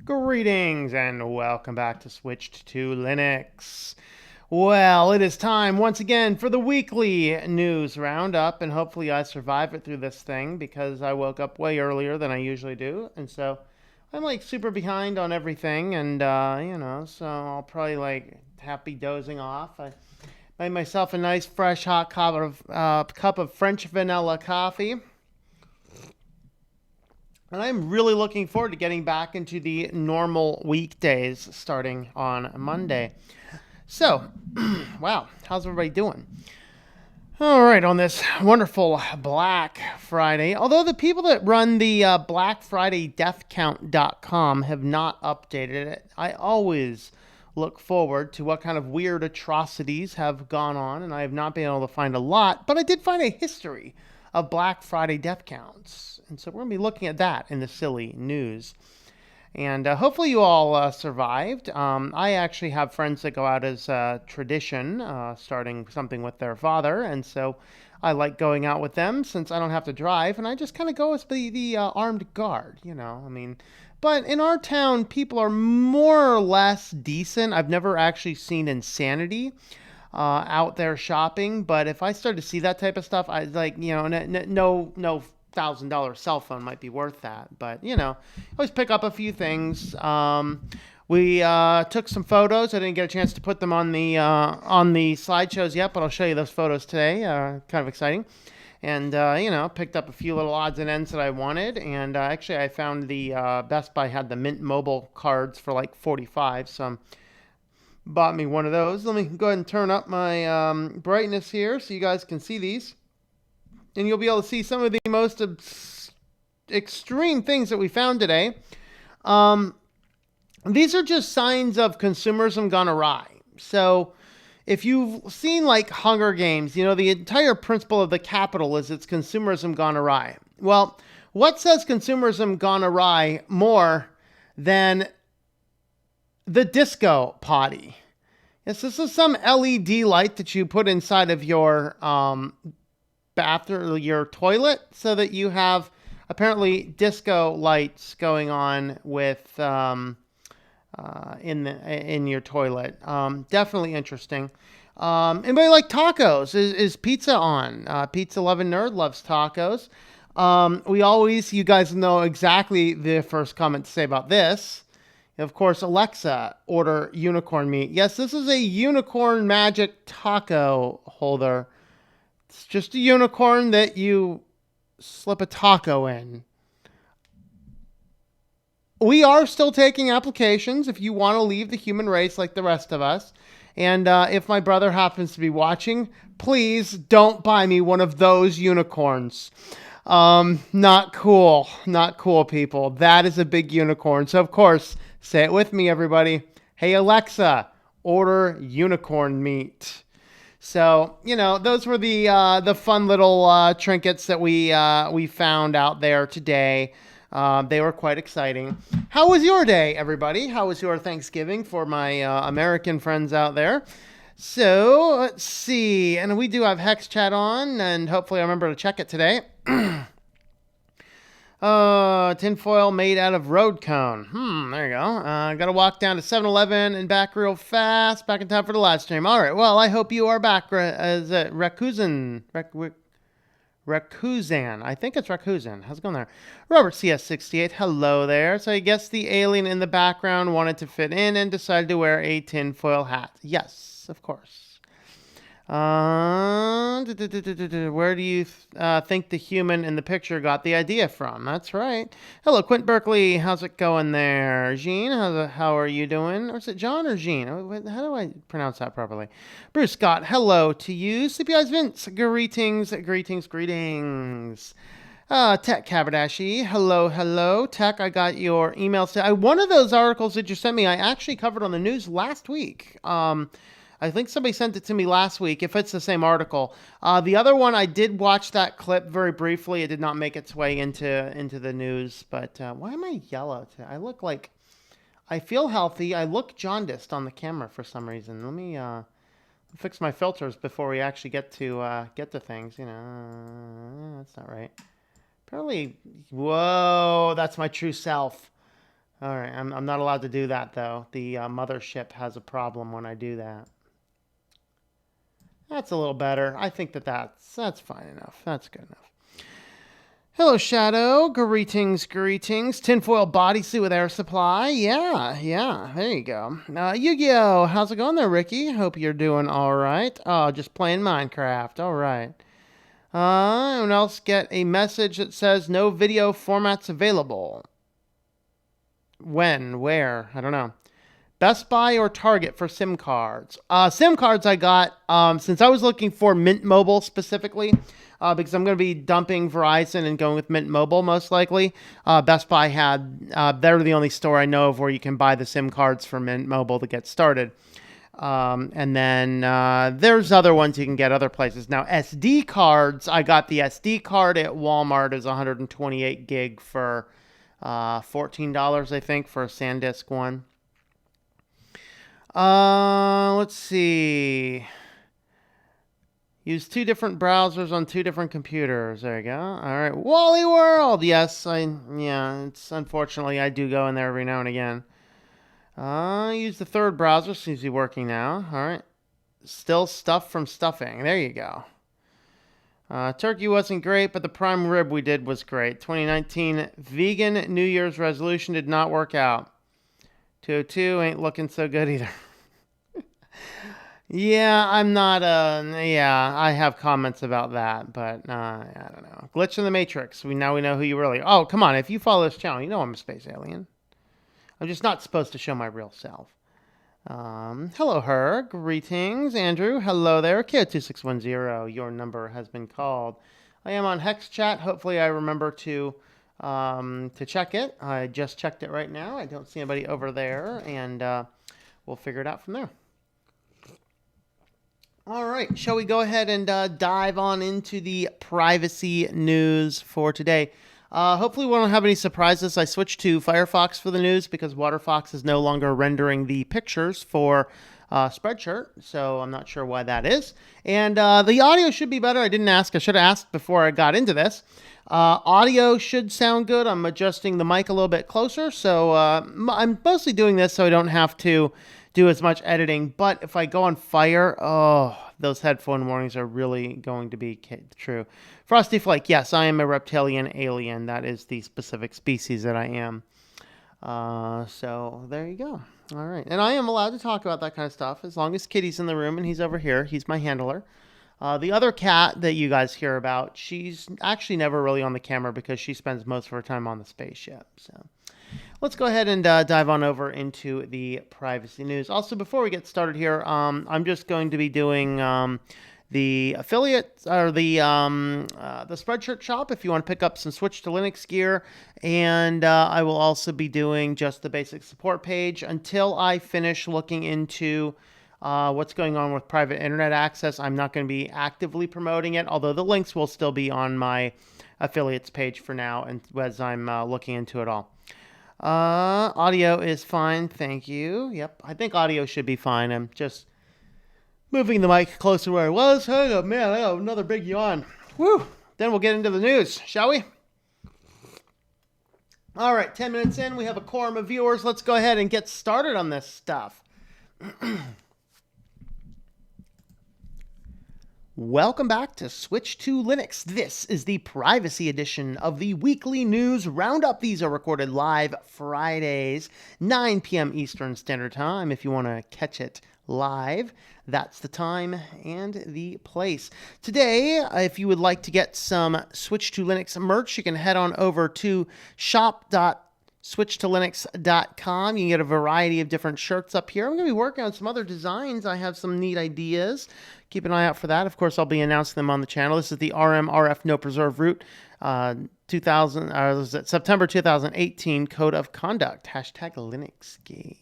Greetings and welcome back to Switched to Linux. Well, it is time once again for the weekly news roundup, and hopefully I survive it through this thing because I woke up way earlier than I usually do, and so I'm like super behind on everything, and so I'll probably like happy dozing off. I made myself a nice fresh hot cup of French vanilla coffee. And I'm really looking forward to getting back into the normal weekdays starting on Monday. So, wow, how's everybody doing? All right, on this wonderful Black Friday, although the people that run the BlackFridayDeathCount.com have not updated it, I always look forward to what kind of weird atrocities have gone on, and I have not been able to find a lot, but I did find a history of Black Friday death counts. And so we're going to be looking at that in the silly news. And hopefully you all survived. I actually have friends that go out as a tradition, starting something with their father. And so I like going out with them since I don't have to drive. And I just kind of go as the armed guard, But in our town, people are more or less decent. I've never actually seen insanity out there shopping. But if I start to see that type of stuff, I like, no $1,000 cell phone might be worth that. But, always pick up a few things. We took some photos. I didn't get a chance to put them on the slideshows yet, but I'll show you those photos today. Kind of exciting. And, picked up a few little odds and ends that I wanted. And actually, I found the Best Buy had the Mint Mobile cards for like 45, so bought me one of those. Let me go ahead and turn up my brightness here so you guys can see these. And you'll be able to see some of the most extreme things that we found today. These are just signs of consumerism gone awry. So if you've seen like Hunger Games, the entire principle of the Capitol is it's consumerism gone awry. Well, what says consumerism gone awry more than the disco potty? Yes, this is some LED light that you put inside of your bathroom, your toilet, so that you have apparently disco lights going on with in your toilet. Definitely interesting. Anybody like tacos? Is pizza on? Pizza Loving Nerd loves tacos. You guys know exactly the first comment to say about this. Of course, Alexa, order unicorn meat. Yes, this is a unicorn magic taco holder. It's just a unicorn that you slip a taco in. We are still taking applications if you want to leave the human race like the rest of us. And if my brother happens to be watching, please don't buy me one of those unicorns. Not cool. Not cool, people. That is a big unicorn. So, of course, say it with me, everybody. Hey, Alexa, order unicorn meat. So, those were the fun little trinkets that we found out there today. They were quite exciting. How was your day, everybody? How was your Thanksgiving for my American friends out there? So, let's see. And we do have Hex Chat on, and hopefully I remember to check it today. Tinfoil made out of road cone. There you go. Gotta walk down to 7-Eleven and back real fast. Back in time for the live stream. All right. Well, I hope you are back. Is it Rakuzan? Rakuzan. I think it's Rakuzan. How's it going there? Robert CS68. Hello there. So I guess the alien in the background wanted to fit in and decided to wear a tinfoil hat. Yes, of course. Where do you think the human in the picture got the idea from? That's right. Hello, Quint Berkeley. How's it going there? Jean, how are you doing? Or is it John or Jean? How do I pronounce that properly? Bruce Scott, hello to you. Sleepy Eyes Vince, greetings. Tech Caberdashi, hello. Tech, I got your email. One of those articles that you sent me, I actually covered on the news last week. I think somebody sent it to me last week, if it's the same article. The other one, I did watch that clip very briefly. It did not make its way into the news. But why am I yellow today? I feel healthy. I look jaundiced on the camera for some reason. Let me fix my filters before we actually get to things. That's not right. Apparently, whoa, that's my true self. All right, I'm not allowed to do that though. The mothership has a problem when I do that. That's a little better. I think that's fine enough. That's good enough. Hello, Shadow. Greetings, greetings. Tinfoil bodysuit with air supply. Yeah. There you go. Yu-Gi-Oh! How's it going there, Ricky? Hope you're doing all right. Oh, just playing Minecraft. All right. Anyone else get a message that says no video formats available? When? Where? I don't know. Best Buy or Target for SIM cards? SIM cards I got since I was looking for Mint Mobile specifically, because I'm going to be dumping Verizon and going with Mint Mobile most likely. Best Buy had, they're the only store I know of where you can buy the SIM cards for Mint Mobile to get started. And then there's other ones you can get other places. Now, SD cards, I got the SD card at Walmart is 128 gig for $14, I think, for a SanDisk one. Let's see. Use two different browsers on two different computers. There you go. All right. Wally World. Yes, it's unfortunately I do go in there every now and again. Use the third browser. Seems to be working now. All right. Still stuff from stuffing. There you go. Turkey wasn't great, but the prime rib we did was great. 2019 vegan New Year's resolution did not work out. 202 ain't looking so good either. Yeah, I'm not, I have comments about that, but, I don't know. Glitch in the Matrix. Now we know who you really are. Oh, come on. If you follow this channel, you know I'm a space alien. I'm just not supposed to show my real self. Hello, her. Greetings, Andrew. Hello there. K2610. Your number has been called. I am on Hex Chat. Hopefully I remember to check it. I just checked it right now. I don't see anybody over there, and we'll figure it out from there. All right, shall we go ahead and dive on into the privacy news for today? Hopefully we won't have any surprises. I switched to Firefox for the news because WaterFox is no longer rendering the pictures for Spreadshirt, so I'm not sure why that is. And the audio should be better. I didn't ask. I should have asked before I got into this. Audio should sound good. I'm adjusting the mic a little bit closer, so I'm mostly doing this so I don't have to do as much editing. But if I go on fire, those headphone warnings are really going to be true. Frosty Flake, yes, I am a reptilian alien. That is the specific species that I am. So there you go. All right. And I am allowed to talk about that kind of stuff as long as Kitty's in the room and he's over here. He's my handler. The other cat that you guys hear about, she's actually never really on the camera because she spends most of her time on the spaceship. So let's go ahead and dive on over into the privacy news. Also, before we get started here, I'm just going to be doing the affiliate or the Spreadshirt shop if you want to pick up some Switch to Linux gear, and I will also be doing just the basic support page until I finish looking into what's going on with private internet access. I'm not going to be actively promoting it, although the links will still be on my affiliates page for now, and as I'm looking into it all. Audio is fine, thank you. Yep, I think audio should be fine. I'm just moving the mic closer to where I was. Hang on, man, I got another big yawn. Woo! Then we'll get into the news, shall we? All right, 10 minutes in, we have a quorum of viewers. Let's go ahead and get started on this stuff. Welcome back to Switch to Linux. This is the privacy edition of the weekly news roundup. These are recorded live Fridays, 9 p.m. Eastern Standard Time. If you want to catch it live, that's the time and the place. Today, if you would like to get some Switch to Linux merch, you can head on over to shop.switchtolinux.com. You can get a variety of different shirts up here. I'm going to be working on some other designs. I have some neat ideas. Keep an eye out for that. Of course, I'll be announcing them on the channel. This is the RMRF No Preserve Root September 2018 Code of Conduct. #LinuxGate.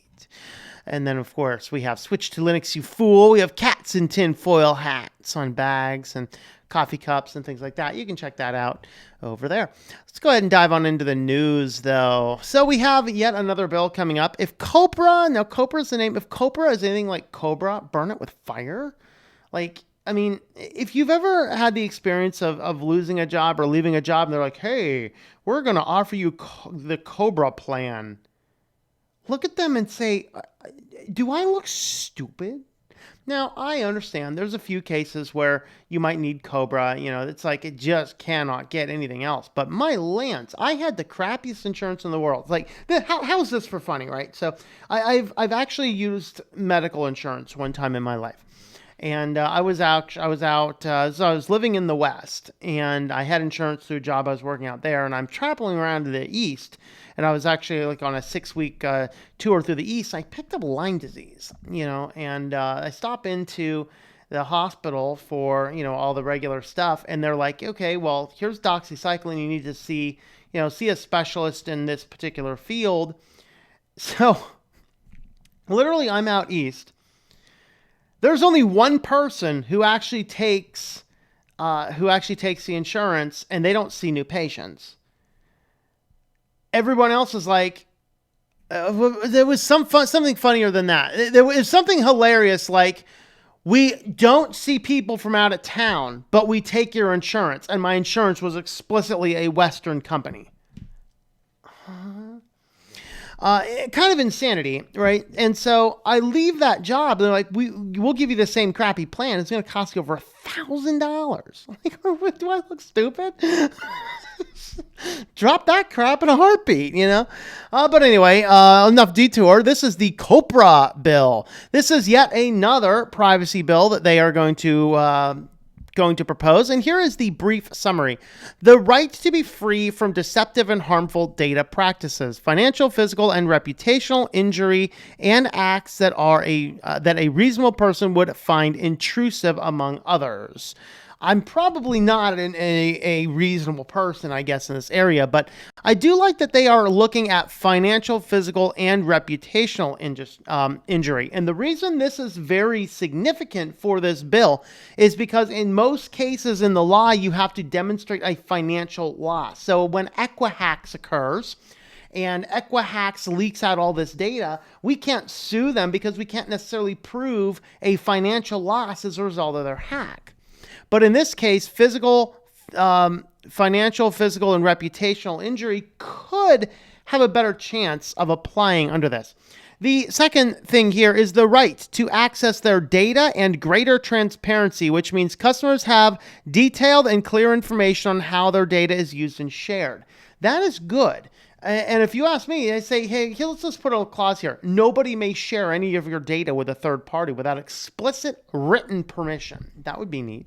And then, of course, we have Switch to Linux, you fool. We have cats in tinfoil hats on bags and coffee cups and things like that. You can check that out over there. Let's go ahead and dive on into the news, though. So we have yet another bill coming up. If Copra, now Copra is the name. If Copra is anything like Cobra, burn it with fire. Like, I mean, if you've ever had the experience of losing a job or leaving a job, and they're like, hey, we're going to offer you the Cobra plan. look at them and say, do I look stupid? Now, I understand there's a few cases where you might need Cobra. It's like it just cannot get anything else. But my lands, I had the crappiest insurance in the world. Like, how is this for funny, right? So I've actually used medical insurance one time in my life. And I was out. So I was living in the West, and I had insurance through a job I was working out there. And I'm traveling around to the East, and I was actually like on a 6-week tour through the East. I picked up Lyme disease, and I stop into the hospital for all the regular stuff, and they're like, okay, well, here's doxycycline. You need to see a specialist in this particular field. So literally, I'm out east. There's only one person who actually takes the insurance, and they don't see new patients. Everyone else is like, there was something funnier than that. There was something hilarious, like, we don't see people from out of town, but we take your insurance, and my insurance was explicitly a Western company. Kind of insanity, right? And so I leave that job. They're like, we'll give you the same crappy plan. It's going to cost you over $1,000. Like, do I look stupid? Drop that crap in a heartbeat, But anyway, enough detour. This is the Cobra bill. This is yet another privacy bill that they are going to propose. And here is the brief summary. The right to be free from deceptive and harmful data practices, financial, physical, and reputational injury, and acts that a reasonable person would find intrusive, among others. I'm probably not a reasonable person, I guess, in this area, but I do like that they are looking at financial, physical, and reputational injury. And the reason this is very significant for this bill is because in most cases in the law, you have to demonstrate a financial loss. So when Equifax occurs, and Equifax leaks out all this data, we can't sue them because we can't necessarily prove a financial loss as a result of their hack. But in this case, financial, physical, and reputational injury could have a better chance of applying under this. The second thing here is the right to access their data and greater transparency, which means customers have detailed and clear information on how their data is used and shared. That is good. And if you ask me, I say, hey, let's just put a clause here. Nobody may share any of your data with a third party without explicit written permission. That would be neat.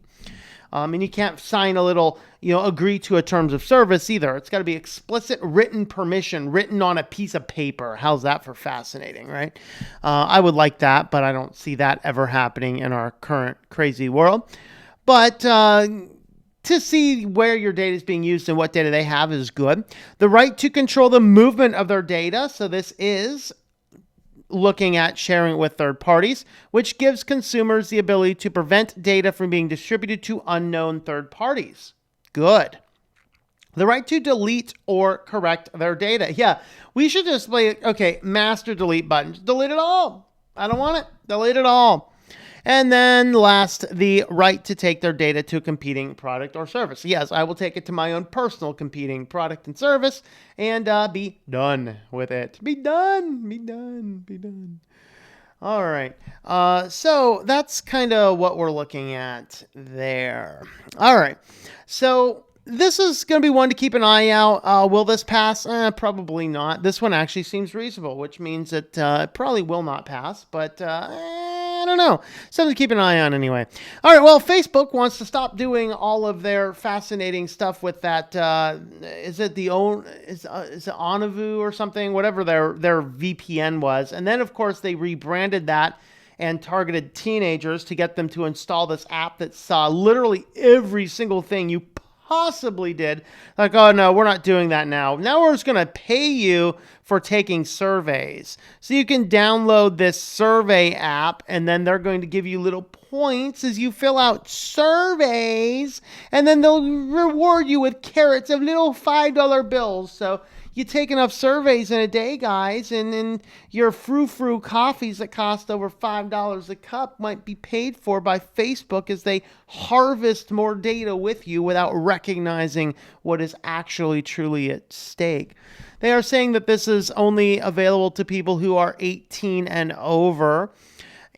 And you can't sign a little, agree to a terms of service either. It's got to be explicit written permission written on a piece of paper. How's that for fascinating, right? I would like that, but I don't see that ever happening in our current crazy world. But to see where your data is being used and what data they have is good. The right to control the movement of their data. So this is looking at sharing it with third parties, which gives consumers the ability to prevent data from being distributed to unknown third parties. Good. The right to delete or correct their data. Yeah, we should just play, okay, master delete button. Delete it all. I don't want it. Delete it all. And then last, the right to take their data to a competing product or service. Yes, I will take it to my own personal competing product and service and be done with it. Be done. All right. So that's kind of what we're looking at there. All right. So this is going to be one to keep an eye out. Will this pass? Probably not. This one actually seems reasonable, which means that it probably will not pass, but I don't know. Something to keep an eye on anyway. All right, well, Facebook wants to stop doing all of their fascinating stuff with that. Is it Onavu or something? Whatever their VPN was. And then, of course, they rebranded that and targeted teenagers to get them to install this app that saw literally every single thing you possibly did. Like, oh no, we're not doing that now. Now we're just going to pay you for taking surveys. So you can download this survey app, and then they're going to give you little points as you fill out surveys, and then they'll reward you with carrots of little $5 bills. So You take enough surveys in a day, guys, and your frou-frou coffees that cost over $5 a cup might be paid for by Facebook as they harvest more data with you without recognizing what is actually truly at stake. They are saying that this is only available to people who are 18 and over.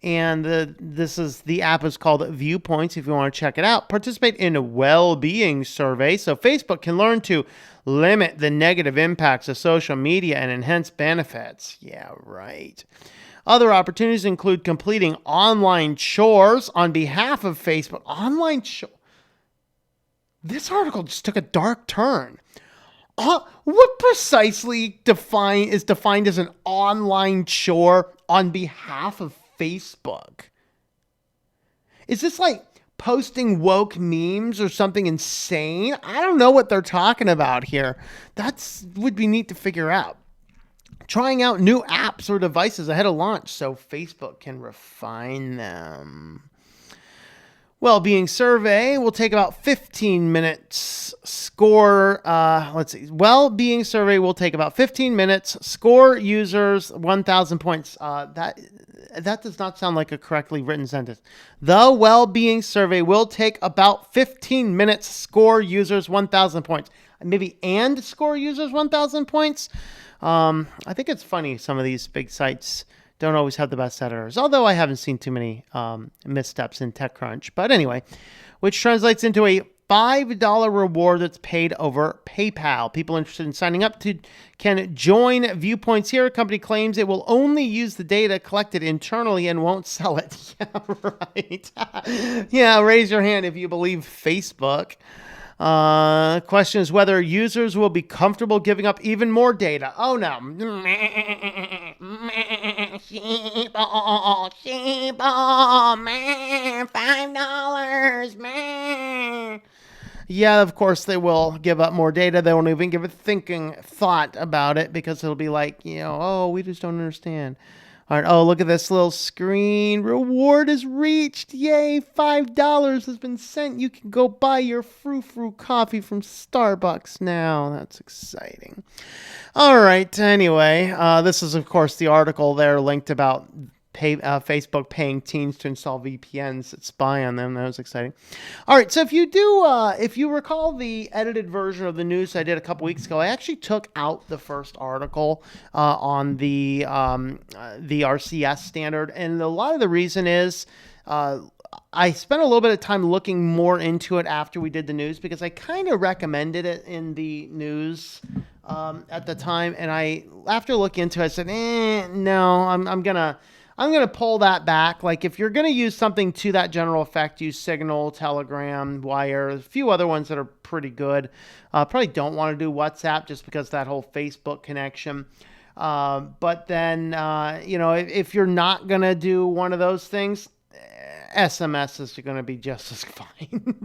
And the app is called Viewpoints if you want to check it out. Participate in a well-being survey so Facebook can learn to limit the negative impacts of social media and enhance benefits. Yeah, right. Other opportunities include completing online chores on behalf of Facebook. Online chores. This article just took a dark turn. What precisely is defined as an online chore on behalf of Facebook? Is this like posting woke memes or something insane? I don't know what they're talking about here. Would be neat to figure out. Trying out new apps or devices ahead of launch so Facebook can refine them. Well-being survey will take about 15 minutes. Well-being survey will take about 15 minutes. Score users 1,000 points. That does not sound like a correctly written sentence. The well-being survey will take about 15 minutes. Score users 1,000 points. Maybe and score users 1,000 points. I think it's funny some of these big sites don't always have the best editors, although I haven't seen too many missteps in TechCrunch. But anyway, which translates into a $5 reward that's paid over PayPal. People interested in signing up can join Viewpoints here. A company claims it will only use the data collected internally and won't sell it. Yeah, right. Yeah, raise your hand if you believe Facebook. Question is whether users will be comfortable giving up even more data. Oh no. Sheep, man, $5, man. Yeah, of course they will give up more data. They won't even give a thinking thought about it because it'll be like, oh, we just don't understand. All right. Oh, look at this little screen. Reward is reached. Yay. $5 has been sent. You can go buy your frou-frou coffee from Starbucks now. That's exciting. All right. Anyway, this is, of course, the article there linked about Facebook paying teens to install VPNs that spy on them. That was exciting. All right, so if you recall the edited version of the news I did a couple weeks ago, I actually took out the first article on the RCS standard, and a lot of the reason is I spent a little bit of time looking more into it after we did the news because I kind of recommended it in the news at the time, and after looking into it, I said, no, I'm gonna pull that back. Like if you're gonna use something to that general effect, use Signal, Telegram, Wire, a few other ones that are pretty good. Probably don't want to do WhatsApp just because that whole Facebook connection. But then if you're not gonna do one of those things, SMS is going to be just as fine.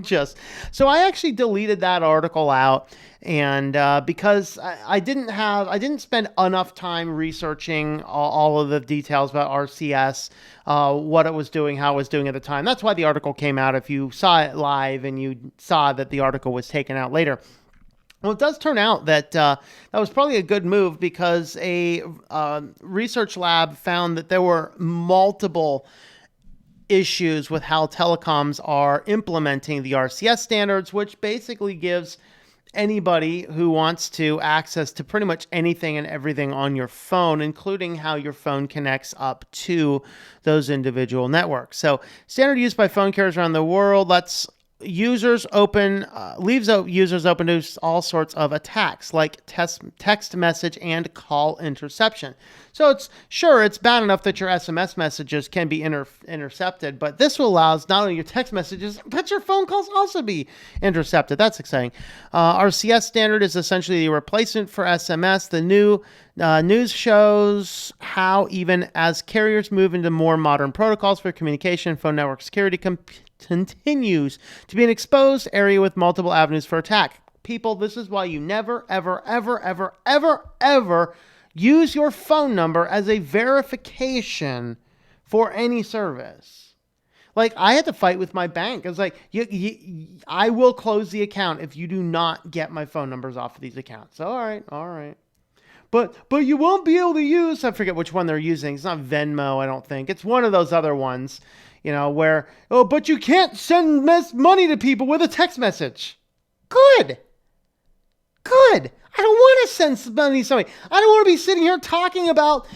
So I actually deleted that article out, and because I didn't spend enough time researching all of the details about RCS, what it was doing, how it was doing at the time. That's why the article came out. If you saw it live and you saw that the article was taken out later. Well, it does turn out that that was probably a good move because a research lab found that there were multiple issues with how telecoms are implementing the RCS standards, which basically gives anybody who wants to access to pretty much anything and everything on your phone, including how your phone connects up to those individual networks. So standard used by phone carriers around the world leaves users open to all sorts of attacks like text message and call interception. So it's bad enough that your SMS messages can be intercepted, but this allows not only your text messages, but your phone calls also be intercepted. That's exciting. RCS standard is essentially the replacement for SMS. The new news shows how even as carriers move into more modern protocols for communication, phone network security continues to be an exposed area with multiple avenues for attack. People, this is why you never, ever, ever, ever, ever, ever use your phone number as a verification for any service. Like, I had to fight with my bank. I was like, I will close the account if you do not get my phone numbers off of these accounts. All right. but you won't be able to use, I forget which one they're using. It's not Venmo, I don't think. It's one of those other ones, where, but you can't send money to people with a text message. Good. I don't want to send money to somebody. I don't want to be sitting here talking about,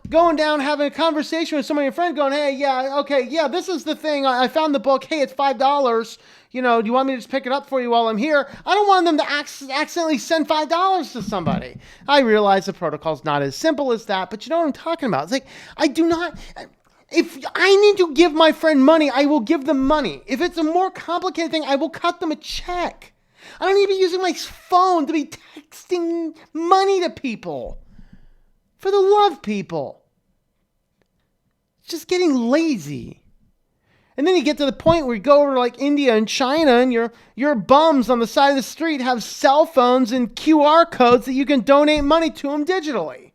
going down, having a conversation with somebody, a friend going, hey, yeah, okay, yeah, this is the thing. I found the book. Hey, it's $5. Do you want me to just pick it up for you while I'm here? I don't want them to accidentally send $5 to somebody. I realize the protocol's not as simple as that, but you know what I'm talking about. It's like, I do not... If I need to give my friend money, I will give them money. If it's a more complicated thing, I will cut them a check. I don't need to be using my phone to be texting money to people. For the love of people. It's just getting lazy. And then you get to the point where you go over to like India and China and your bums on the side of the street have cell phones and QR codes that you can donate money to them digitally.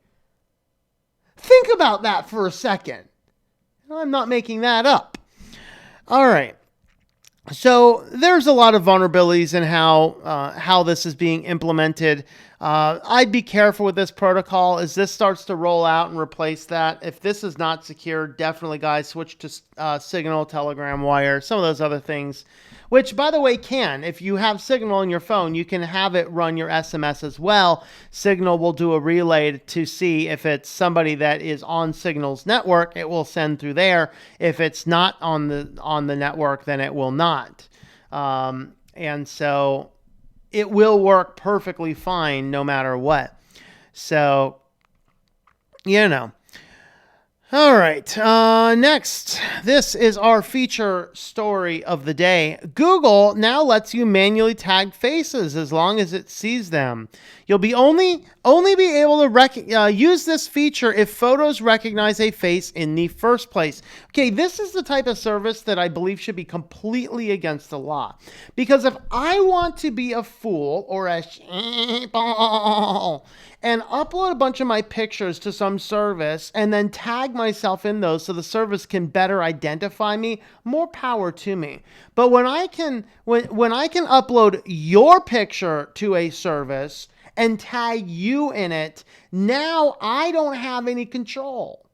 Think about that for a second. I'm not making that up. All right. So there's a lot of vulnerabilities in how this is being implemented. I'd be careful with this protocol as this starts to roll out and replace that. If this is not secure, definitely, guys, switch to Signal, Telegram, Wire, some of those other things, which, by the way, if you have Signal on your phone, you can have it run your SMS as well. Signal will do a relay to see if it's somebody that is on Signal's network, it will send through there. If it's not on the network, then it will not. And so it will work perfectly fine no matter what. So, All right. Next, this is our feature story of the day. Google now lets you manually tag faces as long as it sees them. You'll be only be able to use this feature if photos recognize a face in the first place. Okay, this is the type of service that I believe should be completely against the law. Because if I want to be a fool or a sheeple and upload a bunch of my pictures to some service and then tag myself in those so the service can better identify me, more power to me. But when I can upload your picture to a service and tag you in it, now I don't have any control.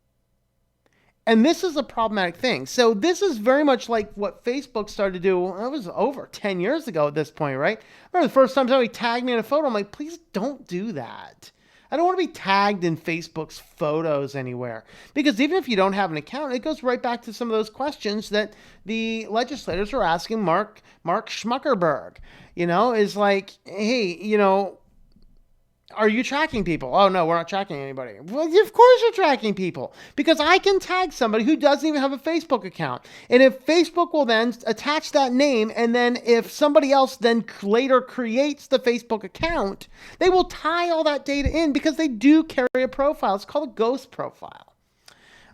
And this is a problematic thing. So this is very much like what Facebook started to do. It was over 10 years ago at this point, right? I remember the first time somebody tagged me in a photo. I'm like, please don't do that. I don't want to be tagged in Facebook's photos anywhere. Because even if you don't have an account, it goes right back to some of those questions that the legislators were asking Mark Schmuckerberg. Is like, hey, are you tracking people? Oh, no, we're not tracking anybody. Well, of course you're tracking people. Because I can tag somebody who doesn't even have a Facebook account. And if Facebook will then attach that name, and then if somebody else then later creates the Facebook account, they will tie all that data in because they do carry a profile. It's called a ghost profile.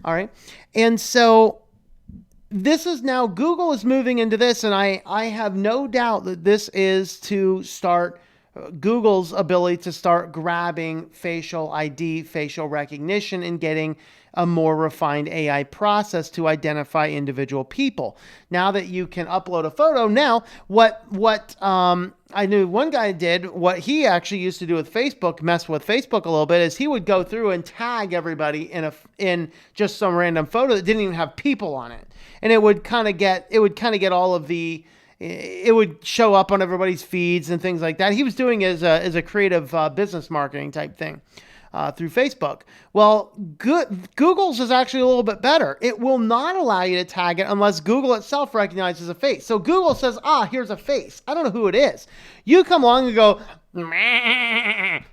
All right. And so this is now, Google is moving into this, and I have no doubt that this is to start Google's ability to start grabbing facial ID, facial recognition, and getting a more refined AI process to identify individual people. Now that you can upload a photo, now what I knew one guy did, what he actually used to do with Facebook, mess with Facebook a little bit, is he would go through and tag everybody in just some random photo that didn't even have people on it, and it would kind of get all of the. It would show up on everybody's feeds and things like that. He was doing as a creative business marketing type thing through Facebook. Well, Google's is actually a little bit better. It will not allow you to tag it unless Google itself recognizes a face. So Google says, here's a face. I don't know who it is. You come along and go,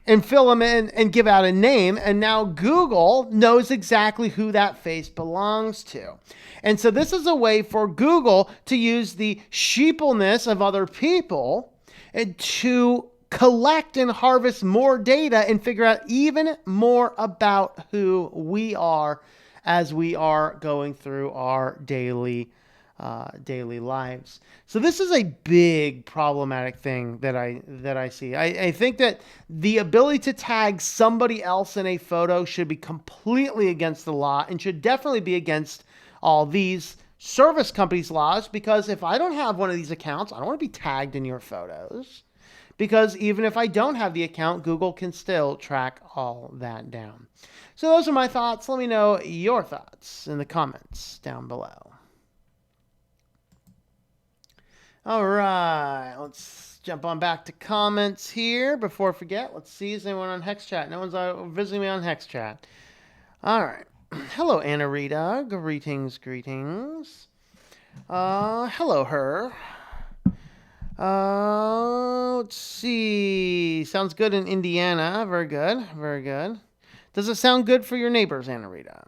and fill them in and give out a name. And now Google knows exactly who that face belongs to. And so this is a way for Google to use the sheepleness of other people and to collect and harvest more data and figure out even more about who we are as we are going through our daily lives. So this is a big problematic thing that I see. I think that the ability to tag somebody else in a photo should be completely against the law and should definitely be against all these service companies' laws, because if I don't have one of these accounts, I don't want to be tagged in your photos. because even if I don't have the account, Google can still track all that down. So those are my thoughts. Let me know your thoughts in the comments down below. All right, let's jump on back to comments here. Before I forget, let's see, is anyone on Hex Chat? No one's visiting me on Hex Chat. All right. Hello, Anna Rita. Greetings. Hello, her. Let's see. Sounds good in Indiana. Very good. Does it sound good for your neighbors, Anna Rita?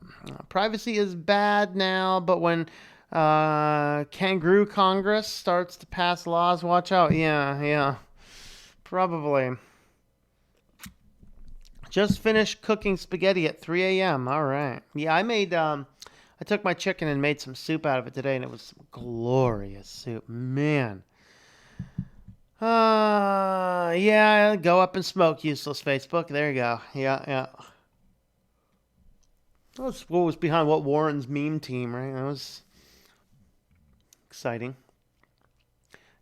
Privacy is bad now, but when Kangaroo Congress starts to pass laws, watch out. Yeah. Probably. Just finished cooking spaghetti at 3 a.m. All right. Yeah, I took my chicken and made some soup out of it today, and it was glorious soup. Man. Yeah, go up and smoke, useless Facebook. There you go. Yeah. That's what was behind what Warren's meme team, right? That was exciting.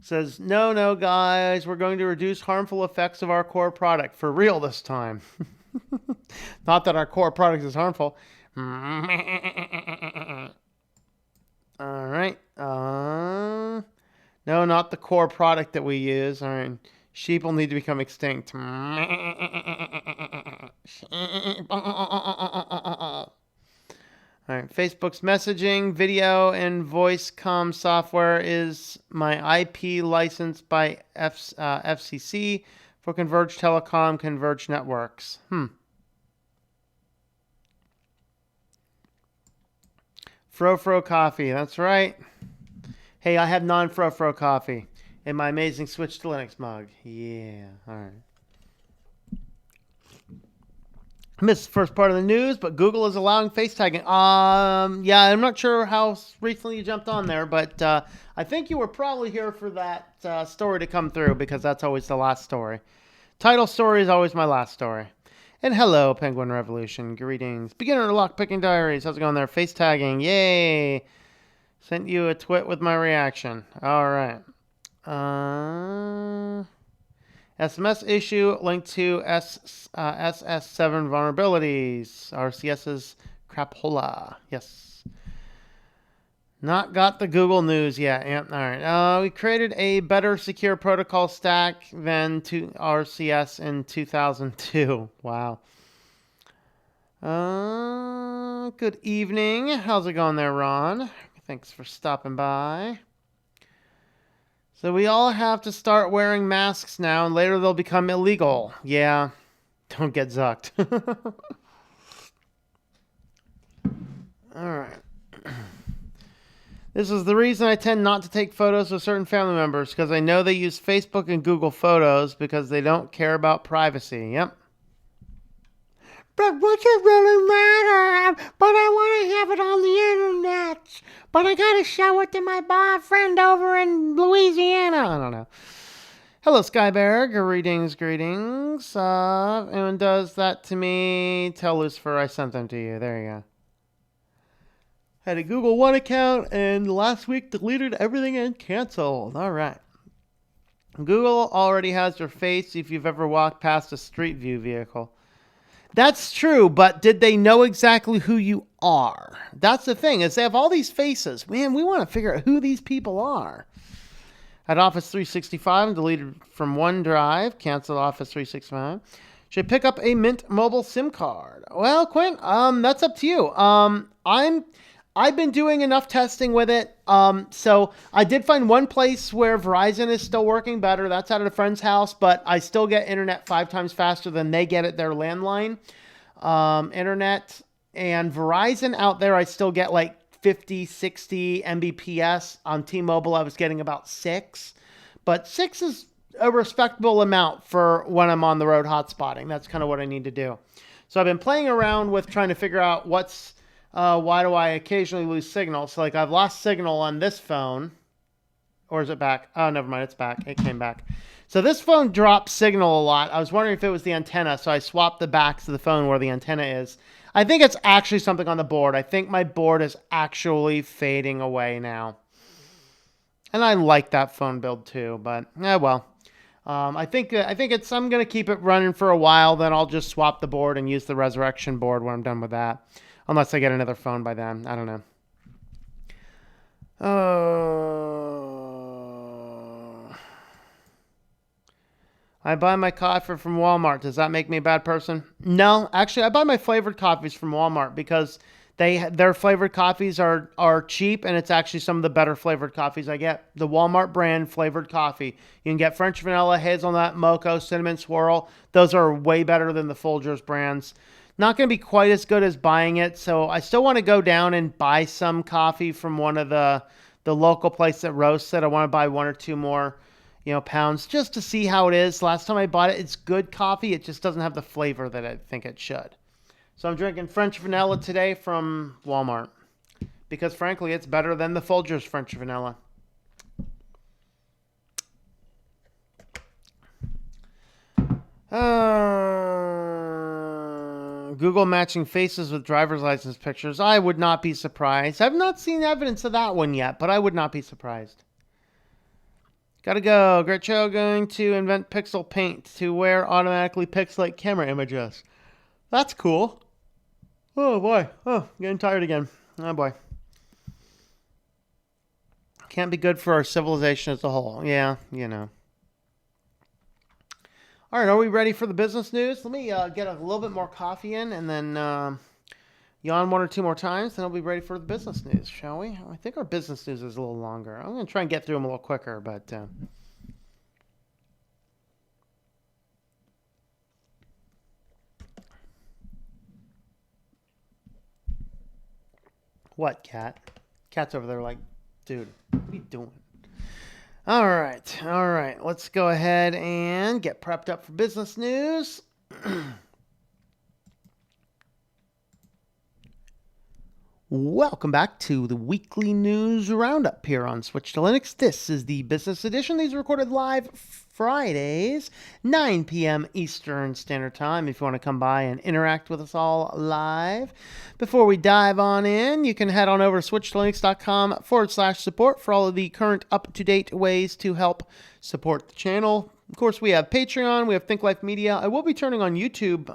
Says, no, guys, we're going to reduce harmful effects of our core product for real this time. Not that our core product is harmful. All right. No, not the core product that we use. All right. Sheep will need to become extinct. All right. Facebook's messaging, video, and voice comm software is my IP licensed by FCC for Converge Telecom, Converge Networks. Fro coffee. That's right. Hey, I have non-Fro coffee in my amazing Switch to Linux mug. Yeah. All right. I missed the first part of the news, but Google is allowing face tagging. Yeah, I'm not sure how recently you jumped on there, but I think you were probably here for that story to come through, because that's always the last story. Title story is always my last story. And hello, Penguin Revolution. Greetings. Beginner Lockpicking Diaries. How's it going there? Face tagging. Yay. Sent you a twit with my reaction. All right. SMS issue linked to SS7 vulnerabilities. RCS's crapola. Yes. Not got the Google news yet. Yep. All right. We created a better secure protocol stack than RCS in 2002. Wow. Good evening. How's it going there, Ron? Thanks for stopping by. So we all have to start wearing masks now, and later they'll become illegal. Yeah. Don't get zucked. All right. This is the reason I tend not to take photos with certain family members, because I know they use Facebook and Google Photos because they don't care about privacy. Yep. But what's it really matter? But I want to have it on the internet. But I got to show it to my boyfriend over in Louisiana. I don't know. Hello, Skybear. Greetings. Anyone does that to me, tell Lucifer I sent them to you. There you go. Had a Google One account, and last week deleted everything and canceled. All right. Google already has your face if you've ever walked past a Street View vehicle. That's true, but did they know exactly who you are? That's the thing, is they have all these faces. Man, we want to figure out who these people are. Had Office 365 and deleted from OneDrive. Canceled Office 365. Should pick up a Mint mobile SIM card. Well, Quinn, that's up to you. I've been doing enough testing with it. So I did find one place where Verizon is still working better. That's out at a friend's house, but I still get internet 5 times faster than they get at their landline internet. And Verizon out there, I still get like 50, 60 Mbps. On T-Mobile, I was getting about 6. But 6 is a respectable amount for when I'm on the road hotspotting. That's kind of what I need to do. So I've been playing around with trying to figure out why do I occasionally lose signal? So, like, I've lost signal on this phone. Or is it back? Oh, never mind. It's back. It came back. So this phone drops signal a lot. I was wondering if it was the antenna, so I swapped the backs of the phone where the antenna is. I think it's actually something on the board. I think my board is actually fading away now. And I like that phone build too, but, well. I think I'm gonna keep it running for a while. Then I'll just swap the board and use the Resurrection board when I'm done with that, unless I get another phone by then. I don't know. I buy my coffee from Walmart. Does that make me a bad person? No, actually, I buy my flavored coffees from Walmart because their flavored coffees are cheap, and it's actually some of the better flavored coffees I get. The Walmart brand flavored coffee. You can get French vanilla, hazelnut, mocha, cinnamon swirl. Those are way better than the Folgers brands. Not going to be quite as good as buying it, so I still want to go down and buy some coffee from one of the local place that roasts it. I want to buy one or two more, pounds just to see how it is. Last time I bought it, it's good coffee. It just doesn't have the flavor that I think it should. So I'm drinking French vanilla today from Walmart because, frankly, it's better than the Folgers French vanilla. Google matching faces with driver's license pictures. I would not be surprised. I've not seen evidence of that one yet, but I would not be surprised. Gotta go. Great show. Going to invent pixel paint to where automatically pixelate camera images. That's cool. Oh boy. Oh, getting tired again. Oh boy. Can't be good for our civilization as a whole. Yeah, All right, are we ready for the business news? Let me get a little bit more coffee in and then yawn one or two more times, then I'll be ready for the business news, shall we? I think our business news is a little longer. I'm going to try and get through them a little quicker, but... What, Cat? Cat's over there like, dude, what are you doing? All right. Let's go ahead and get prepped up for business news. Welcome back to the weekly news roundup here on Switch to Linux. This is the business edition. These are recorded live Fridays, 9 p.m. Eastern Standard Time. If you want to come by and interact with us all live. Before we dive on in, you can head on over to switchtolinux.com/support for all of the current up-to-date ways to help support the channel. Of course, we have Patreon. We have Think Life Media. I will be turning on YouTube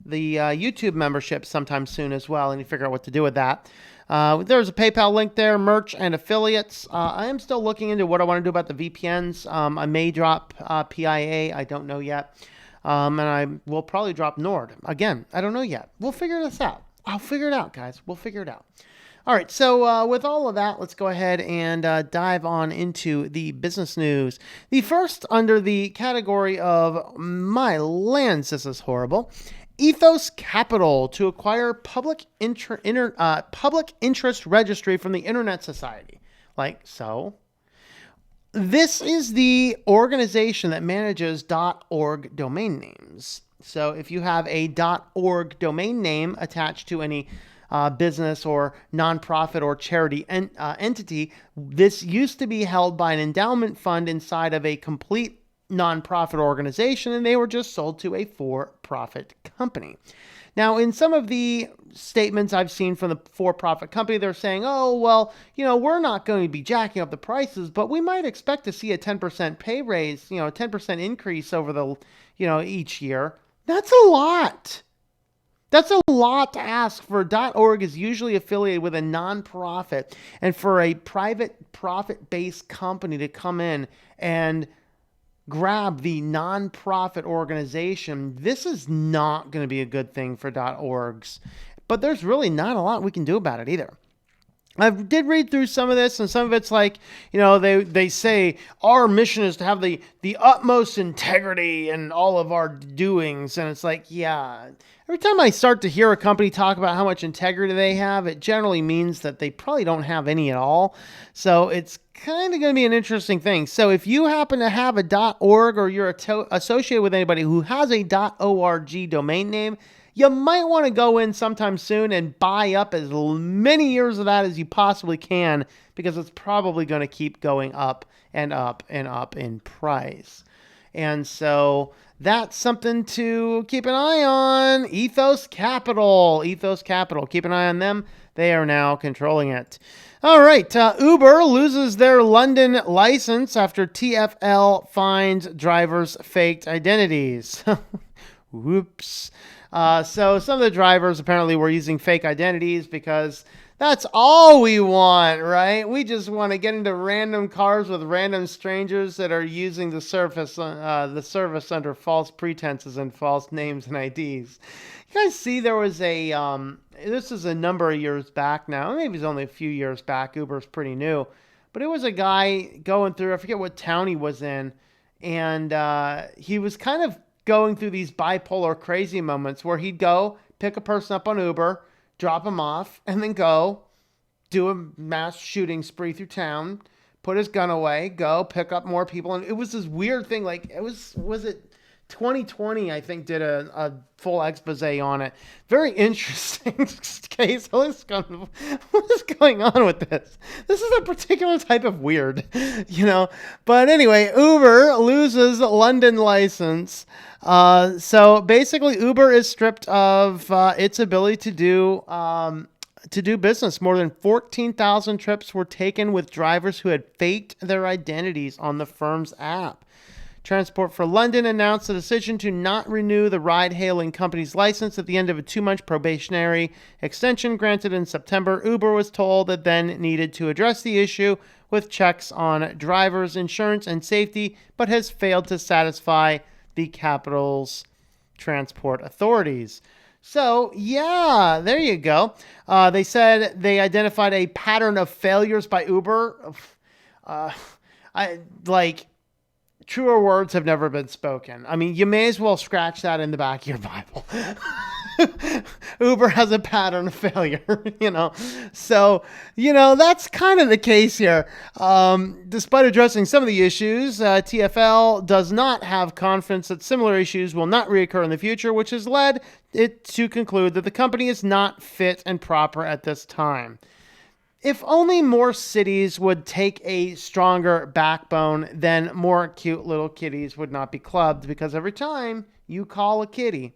the YouTube membership sometime soon as well, and you figure out what to do with that. There's a PayPal link there, merch and affiliates. I am still looking into what I want to do about the VPNs. I may drop PIA. I don't know yet. And I will probably drop Nord. Again, I don't know yet. We'll figure this out. I'll figure it out, guys. We'll figure it out. All right, so with all of that, let's go ahead and dive on into the business news. The first under the category of, my lands, this is horrible, Ethos Capital to acquire public interest registry from the Internet Society. Like so. This is the organization that manages .org domain names. So if you have a .org domain name attached to any business or nonprofit or charity entity, this used to be held by an endowment fund inside of a complete nonprofit organization, and they were just sold to a for-profit company. Now, in some of the statements I've seen from the for-profit company, they're saying, oh, well, we're not going to be jacking up the prices, but we might expect to see a 10% pay raise, 10% increase over the, each year. That's a lot. That's a lot to ask for. .org is usually affiliated with a nonprofit, and for a private profit-based company to come in and grab the nonprofit organization, this is not going to be a good thing for .orgs. But there's really not a lot we can do about it either. I did read through some of this, and some of it's like, they say our mission is to have the utmost integrity in all of our doings. And it's like, yeah, every time I start to hear a company talk about how much integrity they have, it generally means that they probably don't have any at all. So it's kind of going to be an interesting thing. So if you happen to have a .org or you're associated with anybody who has a .org domain name, you might want to go in sometime soon and buy up as many years of that as you possibly can, because it's probably going to keep going up and up and up in price. And so that's something to keep an eye on. Ethos Capital. Keep an eye on them. They are now controlling it. All right. Uber loses their London license after TfL finds drivers' faked identities. Whoops. So some of the drivers apparently were using fake identities because that's all we want, right? We just want to get into random cars with random strangers that are using the service under false pretenses and false names and IDs. You guys see there was this is a number of years back now. Maybe it's only a few years back. Uber's pretty new. But it was a guy going through, I forget what town he was in, and he was kind of going through these bipolar crazy moments where he'd go pick a person up on Uber, drop him off, and then go do a mass shooting spree through town, put his gun away, go pick up more people. And it was this weird thing. Like, was it 2020, I think, did a full expose on it. Very interesting case. What is going on with this? This is a particular type of weird, But anyway, Uber loses London license. So basically, Uber is stripped of its ability to do business. More than 14,000 trips were taken with drivers who had faked their identities on the firm's app. Transport for London announced the decision to not renew the ride-hailing company's license at the end of a 2-month probationary extension granted in September. Uber was told it then needed to address the issue with checks on drivers' insurance and safety, but has failed to satisfy the capital's transport authorities. So, yeah, there you go. They said they identified a pattern of failures by Uber. Truer words have never been spoken. I mean, you may as well scratch that in the back of your Bible. Uber has a pattern of failure, So, that's kind of the case here. Despite addressing some of the issues, TfL does not have confidence that similar issues will not reoccur in the future, which has led it to conclude that the company is not fit and proper at this time. If only more cities would take a stronger backbone, then more cute little kitties would not be clubbed, because every time you call a kitty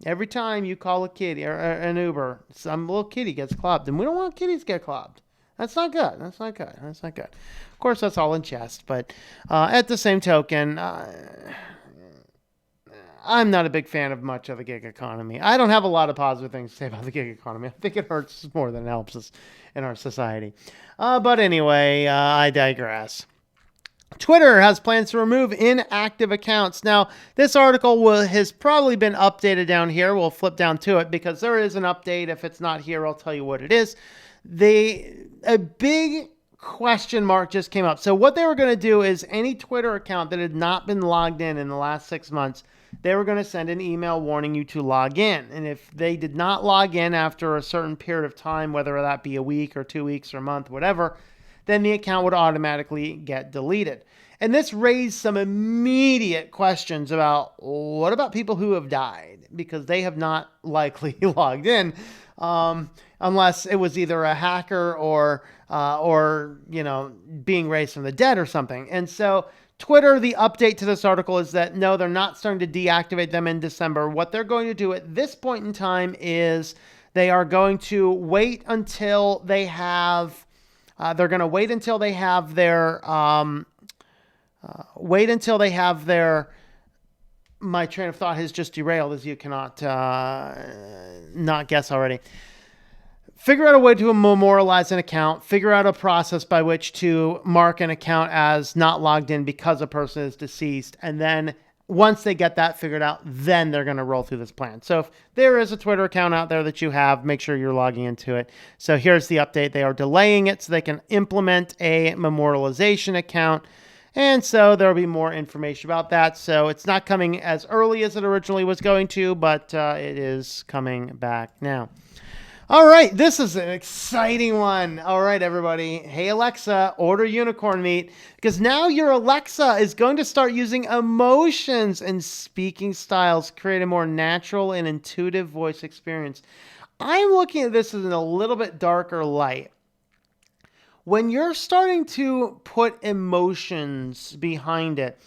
or an Uber, some little kitty gets clubbed, and we don't want kitties to get clubbed. That's not good. Of course, that's all in jest, but at the same token, I'm not a big fan of much of the gig economy. I don't have a lot of positive things to say about the gig economy. I think it hurts more than it helps us in our society. But anyway, I digress. Twitter has plans to remove inactive accounts. Now, this article has probably been updated down here. We'll flip down to it because there is an update. If it's not here, I'll tell you what it is. A big question mark just came up. So what they were going to do is any Twitter account that had not been logged in the last 6 months, they were going to send an email warning you to log in. And if they did not log in after a certain period of time, whether that be a week or 2 weeks or a month, whatever, then the account would automatically get deleted. And this raised some immediate questions about what about people who have died? Because they have not likely logged in unless it was either a hacker or being raised from the dead or something. And so Twitter, the update to this article is that no, they're not starting to deactivate them in December. What they're going to do at this point in time is they are going to wait until they have their my train of thought has just derailed, as you cannot not guess already. Figure out a way to memorialize an account. Figure out a process by which to mark an account as not logged in because a person is deceased. And then once they get that figured out, then they're going to roll through this plan. So if there is a Twitter account out there that you have, make sure you're logging into it. So here's the update. They are delaying it so they can implement a memorialization account. And so there will be more information about that. So it's not coming as early as it originally was going to, but it is coming back now. All right, this is an exciting one. All right, everybody. Hey, Alexa, order unicorn meat, because now your Alexa is going to start using emotions and speaking styles, create a more natural and intuitive voice experience. I'm looking at this in a little bit darker light. When you're starting to put emotions behind it,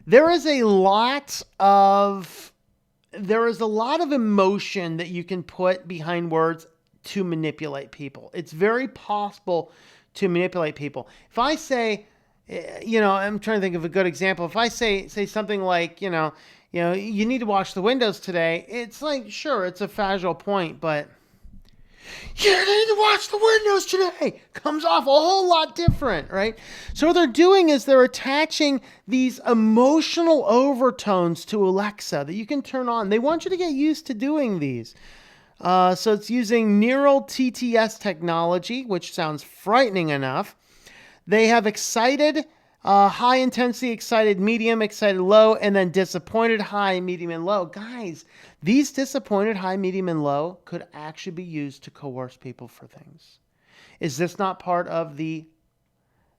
there is a lot of emotion that you can put behind words to manipulate people. It's very possible to manipulate people. If I say, I'm trying to think of a good example. If I say something like, you need to wash the windows today, it's like, sure, it's a factual point, but you need to wash the windows today comes off a whole lot different, right? So what they're doing is they're attaching these emotional overtones to Alexa that you can turn on. They want you to get used to doing these. So it's using neural TTS technology, which sounds frightening enough. They have excited, high intensity, excited, medium, excited, low, and then disappointed, high, medium, and low. Guys, these disappointed, high, medium, and low could actually be used to coerce people for things. Is this not part of the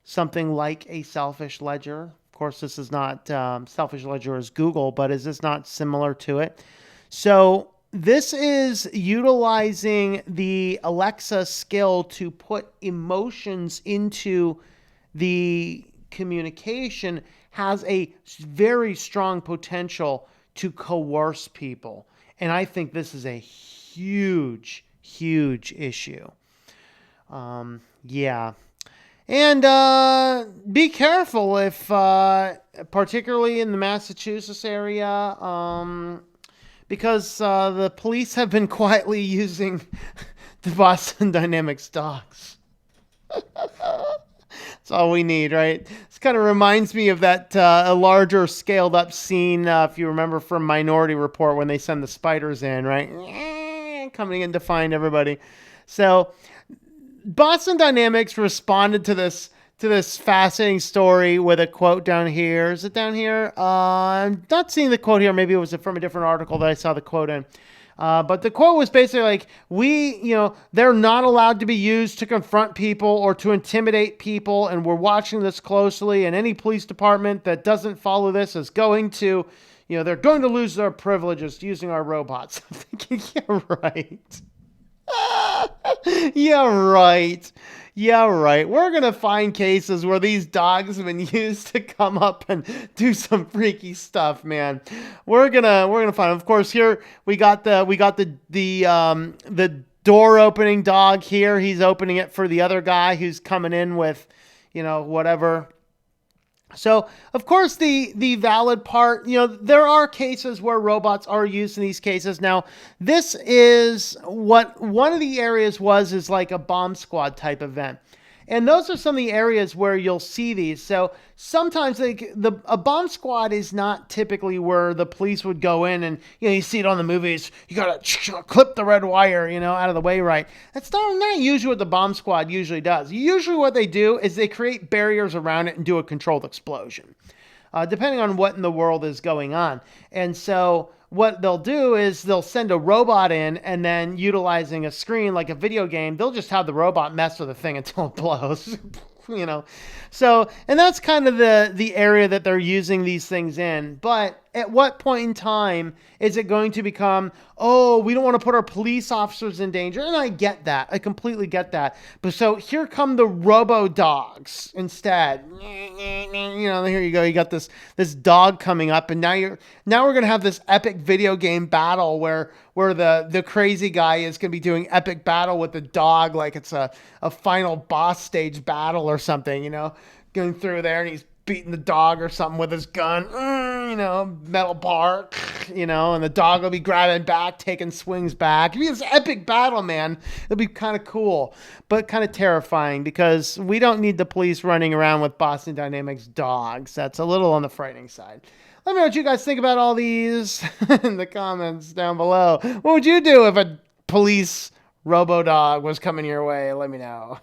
something like a selfish ledger? Of course, this is not selfish ledger as Google, but is this not similar to it? So this is utilizing the Alexa skill to put emotions into the communication, has a very strong potential to coerce people. And I think this is a huge, huge issue. Yeah. And be careful if, particularly in the Massachusetts area, because the police have been quietly using the Boston Dynamics dogs. That's all we need, right? This kind of reminds me of that a larger scaled up scene, if you remember from Minority Report, when they send the spiders in, right? Coming in to find everybody. So Boston Dynamics responded to this fascinating story with a quote down here. Is it down here? I'm not seeing the quote here. Maybe it was from a different article that I saw the quote in. But the quote was basically like, they're not allowed to be used to confront people or to intimidate people. And we're watching this closely. And any police department that doesn't follow this is going to, they're going to lose their privileges using our robots. I'm thinking, yeah, right. Yeah, right. We're going to find cases where these dogs have been used to come up and do some freaky stuff, man. We're going to find, of course, here we got the door opening dog here. He's opening it for the other guy who's coming in with, whatever. So, of course, the valid part, there are cases where robots are used in these cases. Now, this is what one of the areas is like a bomb squad type event. And those are some of the areas where you'll see these. So sometimes a bomb squad is not typically where the police would go in and, you see it on the movies. You got to clip the red wire, out of the way, right? That's not usually what the bomb squad usually does. Usually what they do is they create barriers around it and do a controlled explosion, depending on what in the world is going on. And so what they'll do is they'll send a robot in, and then utilizing a screen like a video game, they'll just have the robot mess with the thing until it blows. So, and that's kind of the area that they're using these things in. But at what point in time is it going to become, oh, we don't want to put our police officers in danger? And I get that. I completely get that. But so here come the robo dogs instead. Here you go. You got this dog coming up, and now we're going to have this epic video game battle where the crazy guy is going to be doing epic battle with the dog like it's a final boss stage battle or something, going through there, and he's beating the dog or something with his gun, metal bar, and the dog will be grabbing back, taking swings back. It'll be this epic battle, man. It'll be kind of cool, but kind of terrifying because we don't need the police running around with Boston Dynamics dogs. That's a little on the frightening side. Let me know what you guys think about all these in the comments down below. What would you do if a police robo-dog was coming your way? Let me know.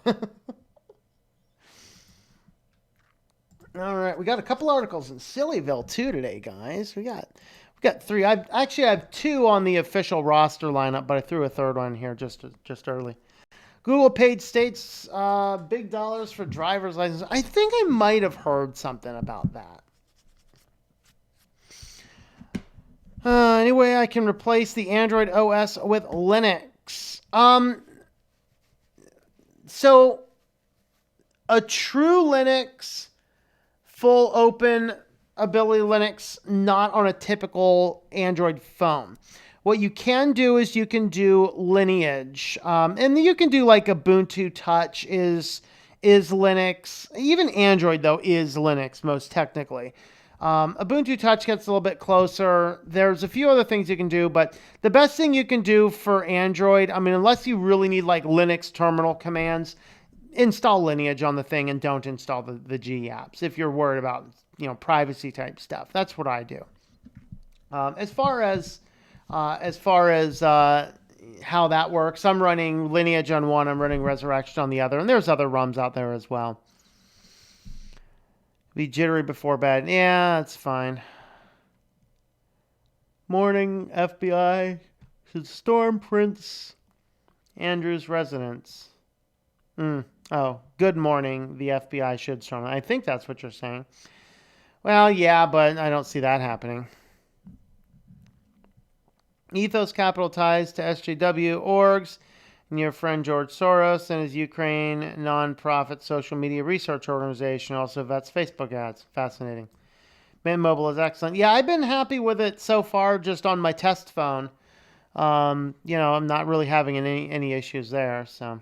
All right, we got a couple articles in Sillyville too today, guys. We got 3. I have 2 on the official roster lineup, but I threw a third one here just early. Google paid states big dollars for driver's license. I think I might have heard something about that. Anyway, I can replace the Android OS with Linux. So a true Linux, full open ability Linux, not on a typical Android phone. What you can do is you can do lineage, and you can do like Ubuntu Touch is Linux. Even Android though is Linux most technically. Ubuntu Touch gets a little bit closer. There's a few other things you can do, but the best thing you can do for Android, I mean, unless you really need like Linux terminal commands, install Lineage on the thing and don't install the G apps if you're worried about, privacy type stuff. That's what I do. As far as how that works, I'm running Lineage on one, I'm running Resurrection on the other, and there's other ROMs out there as well. Be jittery before bed. Yeah, that's fine. Morning, FBI. Should storm Prince Andrew's residence. Oh, good morning. The FBI should storm. I think that's what you're saying. Well, yeah, but I don't see that happening. Ethos Capital ties to SJW orgs and your friend George Soros and his Ukraine nonprofit social media research organization also vets Facebook ads. Fascinating. Mint Mobile is excellent. Yeah, I've been happy with it so far just on my test phone. I'm not really having any issues there. So,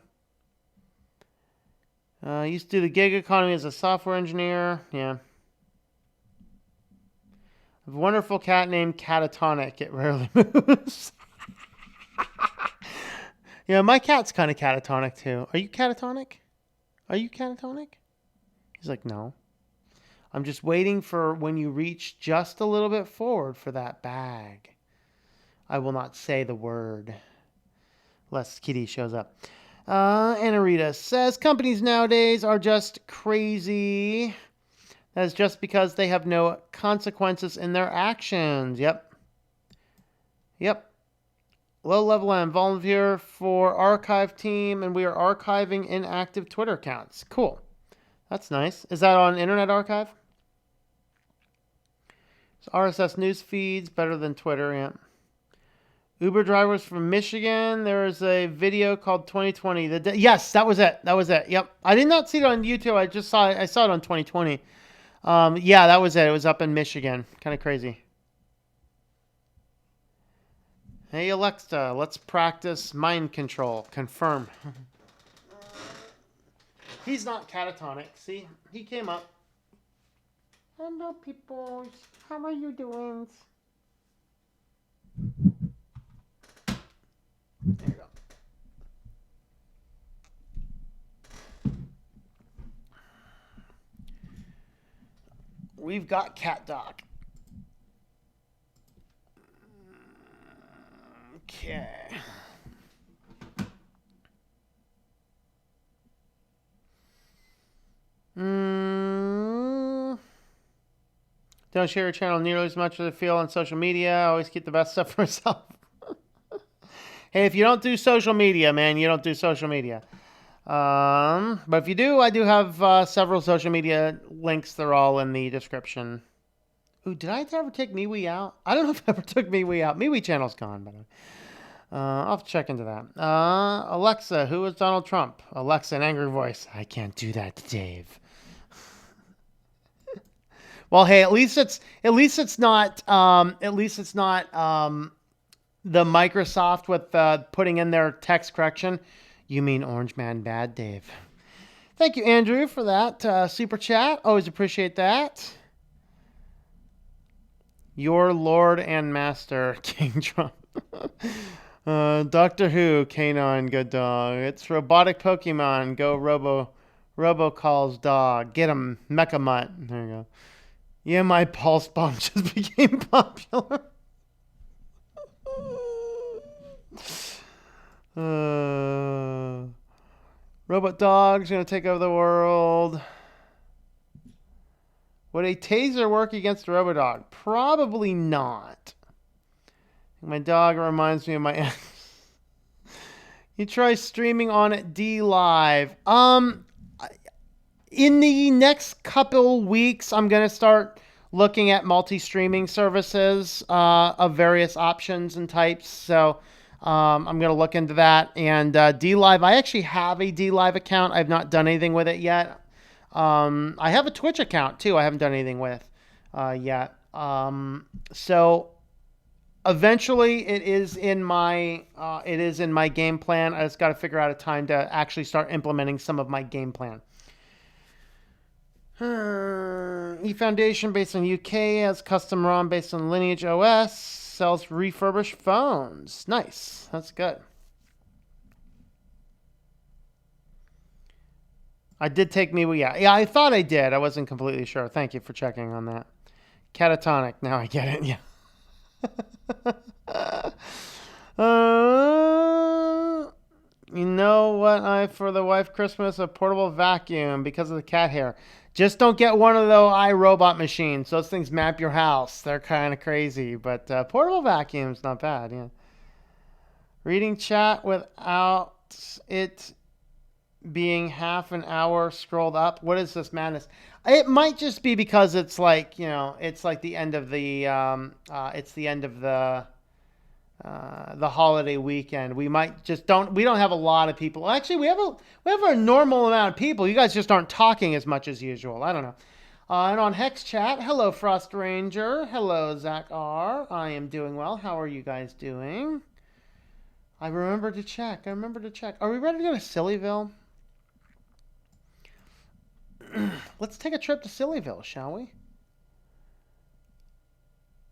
I used to do the gig economy as a software engineer. Yeah. I have a wonderful cat named Catatonic. It rarely moves. Yeah, my cat's kind of catatonic too. Are you catatonic? Are you catatonic? He's like, no. I'm just waiting for when you reach just a little bit forward for that bag. I will not say the word, lest Kitty shows up. Anarita says, companies nowadays are just crazy. That is just because they have no consequences in their actions. Yep. Low level, I'm volunteer for archive team, and we are archiving inactive Twitter accounts. Cool. That's nice. Is that on Internet Archive? So RSS news feeds better than Twitter. Yeah. Uber drivers from Michigan. There is a video called 2020. Yes, that was it. Yep. I did not see it on YouTube. I saw it on 2020. Yeah, that was it. It was up in Michigan. Kind of crazy. Hey Alexa, let's practice mind control. Confirm. He's not catatonic. See, he came up. Hello, people. How are you doing? There you go. We've got Cat Dog. Okay. Don't share your channel nearly as much as I feel on social media. Always keep the best stuff for yourself. Hey, if you don't do social media, man, you don't do social media. But if you do, I do have several social media links. They're all in the description. Ooh, did I ever take MeWe out? I don't know if I ever took MeWe out. MeWe channel's gone, by the way. I'll have to check into that. Alexa, who is Donald Trump? Alexa, an angry voice. I can't do that, Dave. Well, hey, at least it's not the Microsoft with putting in their text correction. You mean Orange Man Bad, Dave? Thank you, Andrew, for that super chat. Always appreciate that. Your Lord and Master, King Trump. Doctor Who, Canine, good dog. It's robotic Pokemon. Go Robo calls dog. Get him, Mecha Mutt. There you go. Yeah, my pulse bomb just became popular. Robot dog's gonna take over the world. Would a taser work against a robot dog? Probably not. My dog reminds me of my ex. You try streaming on D Live. In the next couple weeks, I'm going to start looking at multi-streaming services of various options and types. So I'm going to look into that. And D Live, I actually have a D Live account. I've not done anything with it yet. I have a Twitch account too. I haven't done anything with yet. So Eventually, it is in my game plan. I just got to figure out a time to actually start implementing some of my game plan. eFoundation based on UK has custom ROM based on Lineage OS, sells refurbished phones. Nice, that's good. I did take me, yeah. I thought I did. I wasn't completely sure. Thank you for checking on that. Catatonic. Now I get it. Yeah. You know what? For the wife Christmas a portable vacuum because of the cat hair. Just don't get one of those iRobot machines. Those things map your house. They're kind of crazy, but portable vacuum's not bad. Yeah. Reading chat without it being half an hour scrolled up. What is this madness? It might just be because it's like, it's like the end of the the holiday weekend. We might just we don't have a lot of people. Actually, we have a normal amount of people. You guys just aren't talking as much as usual. I don't know. And on Hex Chat, hello Frost Ranger, hello Zach R. I am doing well. How are you guys doing? I remember to check. Are we ready to go to Sillyville? Let's take a trip to Sillyville, shall we?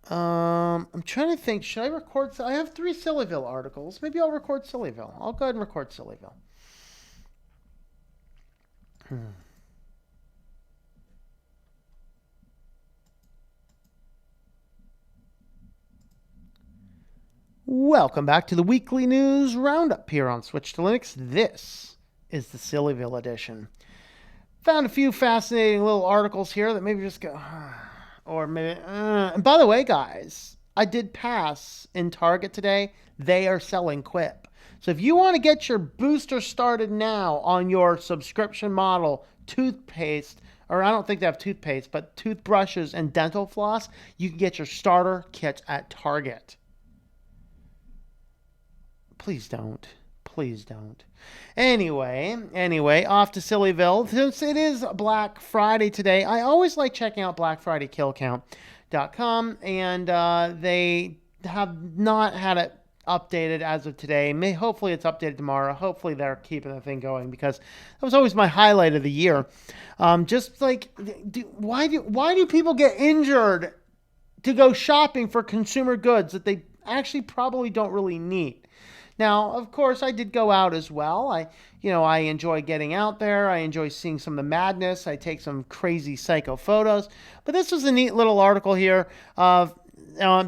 I'm trying to think. Should I record? I have 3 Sillyville articles. Maybe I'll record Sillyville. I'll go ahead and record Sillyville. Welcome back to the weekly news roundup here on Switch to Linux. This is the Sillyville edition. Found a few fascinating little articles here that maybe just go, or maybe. And by the way, guys, I did pass in Target today. They are selling Quip. So if you want to get your booster started now on your subscription model toothpaste, or I don't think they have toothpaste, but toothbrushes and dental floss, you can get your starter kit at Target. Please don't. Please don't. Anyway, off to Sillyville. Since it is Black Friday today, I always like checking out BlackFridayKillCount.com, and they have not had it updated as of today. Hopefully it's updated tomorrow. Hopefully they're keeping the thing going, because that was always my highlight of the year. Just like, why do people get injured to go shopping for consumer goods that they actually probably don't really need? Now, of course, I did go out as well. I enjoy getting out there. I enjoy seeing some of the madness. I take some crazy psycho photos. But this was a neat little article here of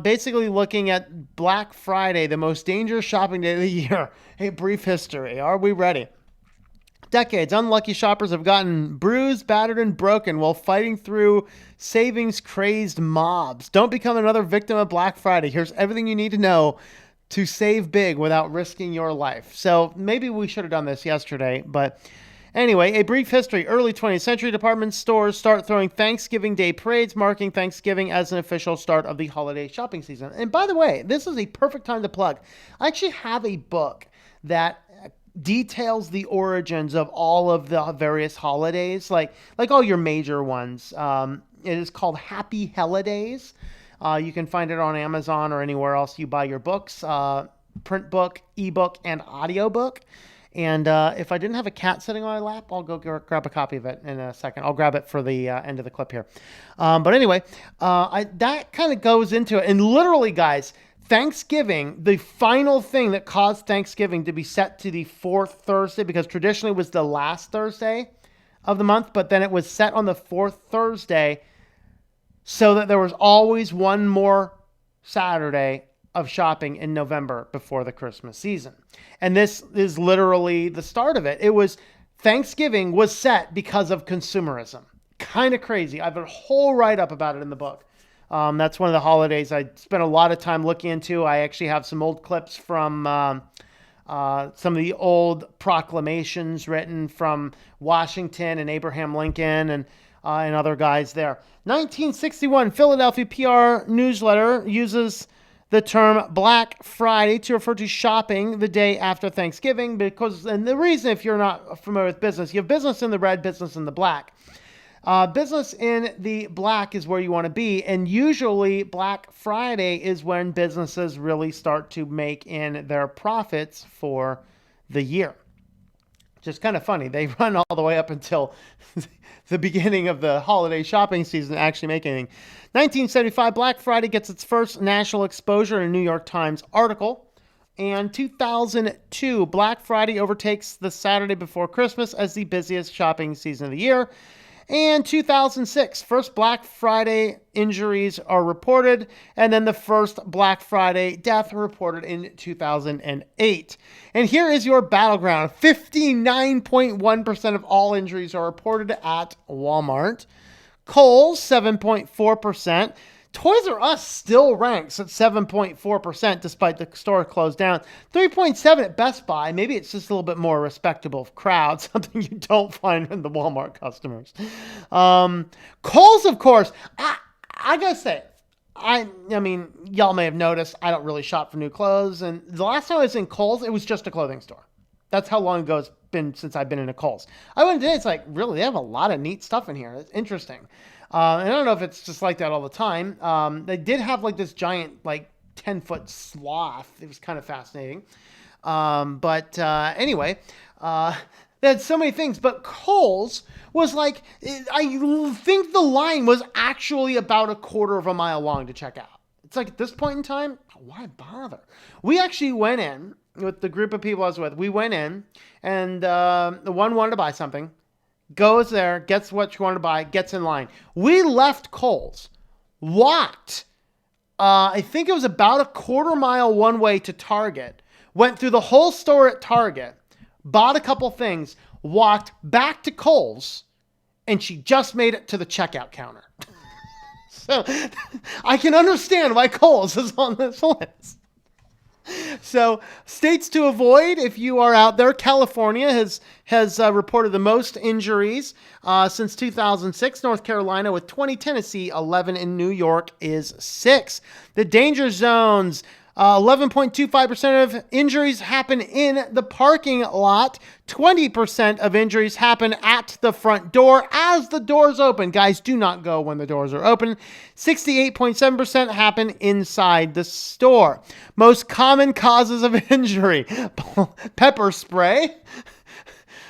basically looking at Black Friday, the most dangerous shopping day of the year. A brief history. Are we ready? Decades, unlucky shoppers have gotten bruised, battered, and broken while fighting through savings-crazed mobs. Don't become another victim of Black Friday. Here's everything you need to know to save big without risking your life. So maybe we should have done this yesterday, but anyway, a brief history. Early 20th century, department stores start throwing Thanksgiving Day parades, marking Thanksgiving as an official start of the holiday shopping season. And by the way, this is a perfect time to plug. I actually have a book that details the origins of all of the various holidays, like all your major ones. It is called Happy Holidays. You can find it on Amazon or anywhere else you buy your books, print book, ebook, and audiobook. And if I didn't have a cat sitting on my lap, I'll go grab a copy of it in a second. I'll grab it for the end of the clip here. But anyway, that kind of goes into it. And literally, guys, Thanksgiving, the final thing that caused Thanksgiving to be set to the 4th Thursday, because traditionally it was the last Thursday of the month, but then it was set on the 4th Thursday so that there was always one more Saturday of shopping in November before the Christmas season. And this is literally the start of it. Thanksgiving was set because of consumerism. Kind of crazy. I have a whole write-up about it in the book. That's one of the holidays I spent a lot of time looking into. I actually have some old clips from some of the old proclamations written from Washington and Abraham Lincoln and other guys there. 1961, Philadelphia PR newsletter uses the term Black Friday to refer to shopping the day after Thanksgiving, and the reason, if you're not familiar with business, you have business in the red, business in the black. Business in the black is where you want to be. And usually Black Friday is when businesses really start to make in their profits for the year. Just kind of funny. They run all the way up until the beginning of the holiday shopping season to actually make anything. 1975, Black Friday gets its first national exposure in a New York Times article. And 2002, Black Friday overtakes the Saturday before Christmas as the busiest shopping season of the year. And 2006, first Black Friday injuries are reported, and then the first Black Friday death reported in 2008. And here is your battleground. 59.1% of all injuries are reported at Walmart. Kohl's, 7.4%. Toys R Us still ranks at 7.4% despite the store closed down. 3.7% at Best Buy. Maybe it's just a little bit more respectable crowd, something you don't find in the Walmart customers. Kohl's, of course. I gotta say, I mean, y'all may have noticed I don't really shop for new clothes. And the last time I was in Kohl's, it was just a clothing store. That's how long ago it's been since I've been in a Kohl's. I went today, it's like, really, they have a lot of neat stuff in here. It's interesting. And I don't know if it's just like that all the time. They did have like this giant, like 10-foot sloth. It was kind of fascinating. But anyway, they had so many things. But Kohl's was like, I think the line was actually about a quarter of a mile long to check out. It's like at this point in time, why bother? We actually went in with the group of people I was with. We went in and the one wanted to buy something. Goes there, gets what you want to buy, gets in line. We left Kohl's, walked, I think it was about a quarter mile one way to Target, went through the whole store at Target, bought a couple things, walked back to Kohl's, and she just made it to the checkout counter. So I can understand why Kohl's is on this list. So, states to avoid if you are out there. California has reported the most injuries since 2006. North Carolina with 20, Tennessee 11, and New York is 6. The danger zones. 11.25% of injuries happen in the parking lot. 20% of injuries happen at the front door as the doors open. Guys, do not go when the doors are open. 68.7% happen inside the store. Most common causes of injury: pepper spray,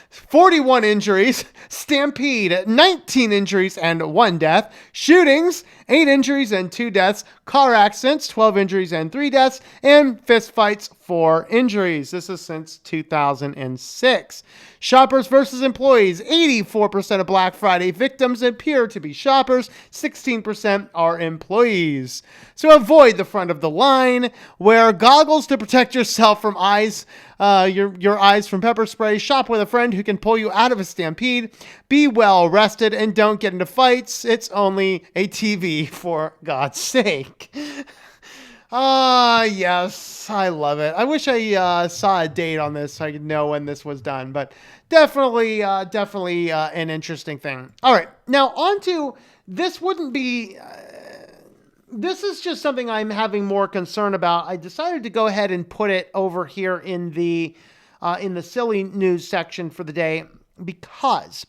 41 injuries, stampede, 19 injuries and 1 death, shootings, 8 injuries and 2 deaths, car accidents, 12 injuries and 3 deaths, and fist fights, 4 injuries. This is since 2006. Shoppers versus employees. 84% of Black Friday victims appear to be shoppers. 16% are employees. So avoid the front of the line. Wear goggles to protect yourself from eyes, your eyes from pepper spray. Shop with a friend who can pull you out of a stampede. Be well rested and don't get into fights. It's only a TV, for God's sake. Yes, I love it. I wish I saw a date on this so I could know when this was done, but definitely an interesting thing. All right, now on to this. Wouldn't be. This is just something I'm having more concern about. I decided to go ahead and put it over here in the silly news section for the day because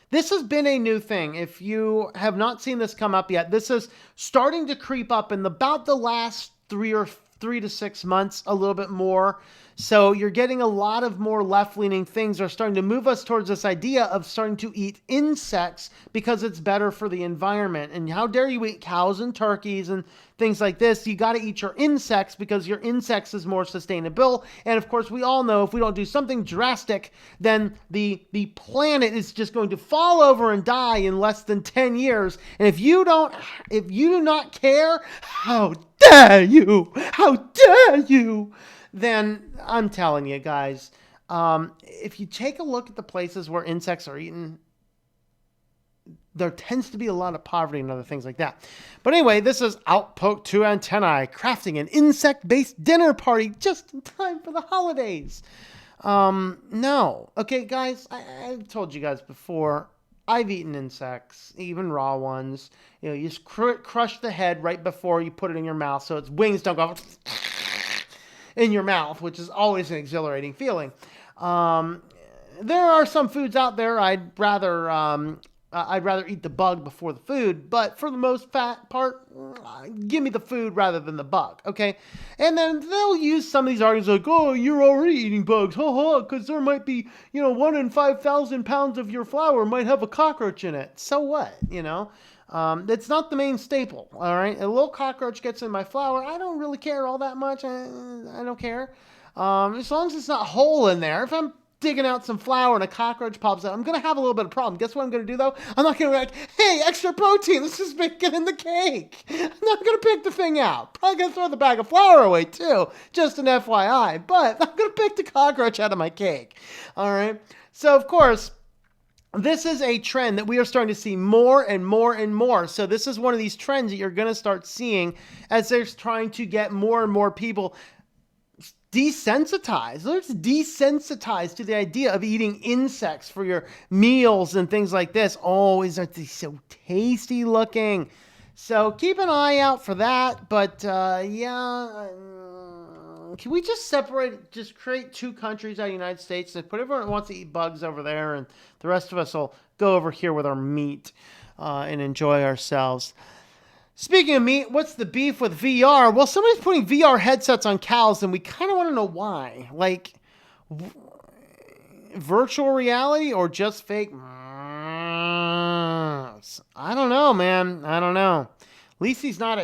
this has been a new thing. If you have not seen this come up yet, this is starting to creep up in about the last 3 to 6 months, a little bit more. So you're getting a lot of more left-leaning things are starting to move us towards this idea of starting to eat insects because it's better for the environment. And how dare you eat cows and turkeys and things like this? You got to eat your insects because your insects is more sustainable. And of course, we all know if we don't do something drastic, then the planet is just going to fall over and die in less than 10 years. And if you do not care, how dare you? How dare you? Then I'm telling you guys, if you take a look at the places where insects are eaten, there tends to be a lot of poverty and other things like that. But anyway, this is Outpoke 2 Antennae, crafting an insect-based dinner party just in time for the holidays. No. Okay, guys, I've told you guys before, I've eaten insects, even raw ones. You know, you just crush the head right before you put it in your mouth so its wings don't go in your mouth, which is always an exhilarating feeling. There are some foods out there I'd rather I'd rather eat the bug before the food, but for the most fat part, give me the food rather than the bug, okay? And then they'll use some of these arguments like, oh, you're already eating bugs, because there might be, 1 in 5,000 pounds of your flour might have a cockroach in it. So what, It's not the main staple, all right? A little cockroach gets in my flour. I don't really care all that much. I don't care. As long as it's not whole in there. If I'm digging out some flour and a cockroach pops out, I'm going to have a little bit of problem. Guess what I'm going to do, though? I'm not going to be like, hey, extra protein, let's just make it in the cake. I'm not going to pick the thing out. Probably going to throw the bag of flour away, too. Just an FYI. But I'm going to pick the cockroach out of my cake. All right? So, of course, this is a trend that we are starting to see more and more and more. So this is one of these trends that you're going to start seeing as they're trying to get more and more people desensitized. Let's desensitize to the idea of eating insects for your meals and things like this. Oh, isn't they so tasty looking? So keep an eye out for that. But can we just create two countries out of the United States and put everyone who wants to eat bugs over there, and the rest of us will go over here with our meat and enjoy ourselves. Speaking of meat, what's the beef with VR? Well, somebody's putting VR headsets on cows, and we kind of want to know why. Like, virtual reality or just fake? I don't know, man. I don't know. At least he's not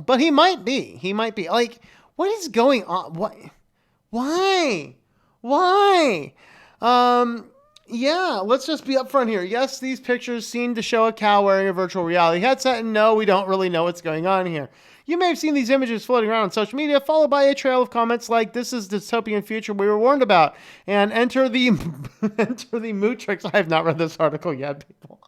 but he might be. He might be. Like, what is going on? What? Why? Yeah, let's just be upfront here. Yes, these pictures seem to show a cow wearing a virtual reality headset, and no, we don't really know what's going on here. You may have seen these images floating around on social media, followed by a trail of comments like, this is the dystopian future we were warned about, and enter the Mootrix. I have not read this article yet, people.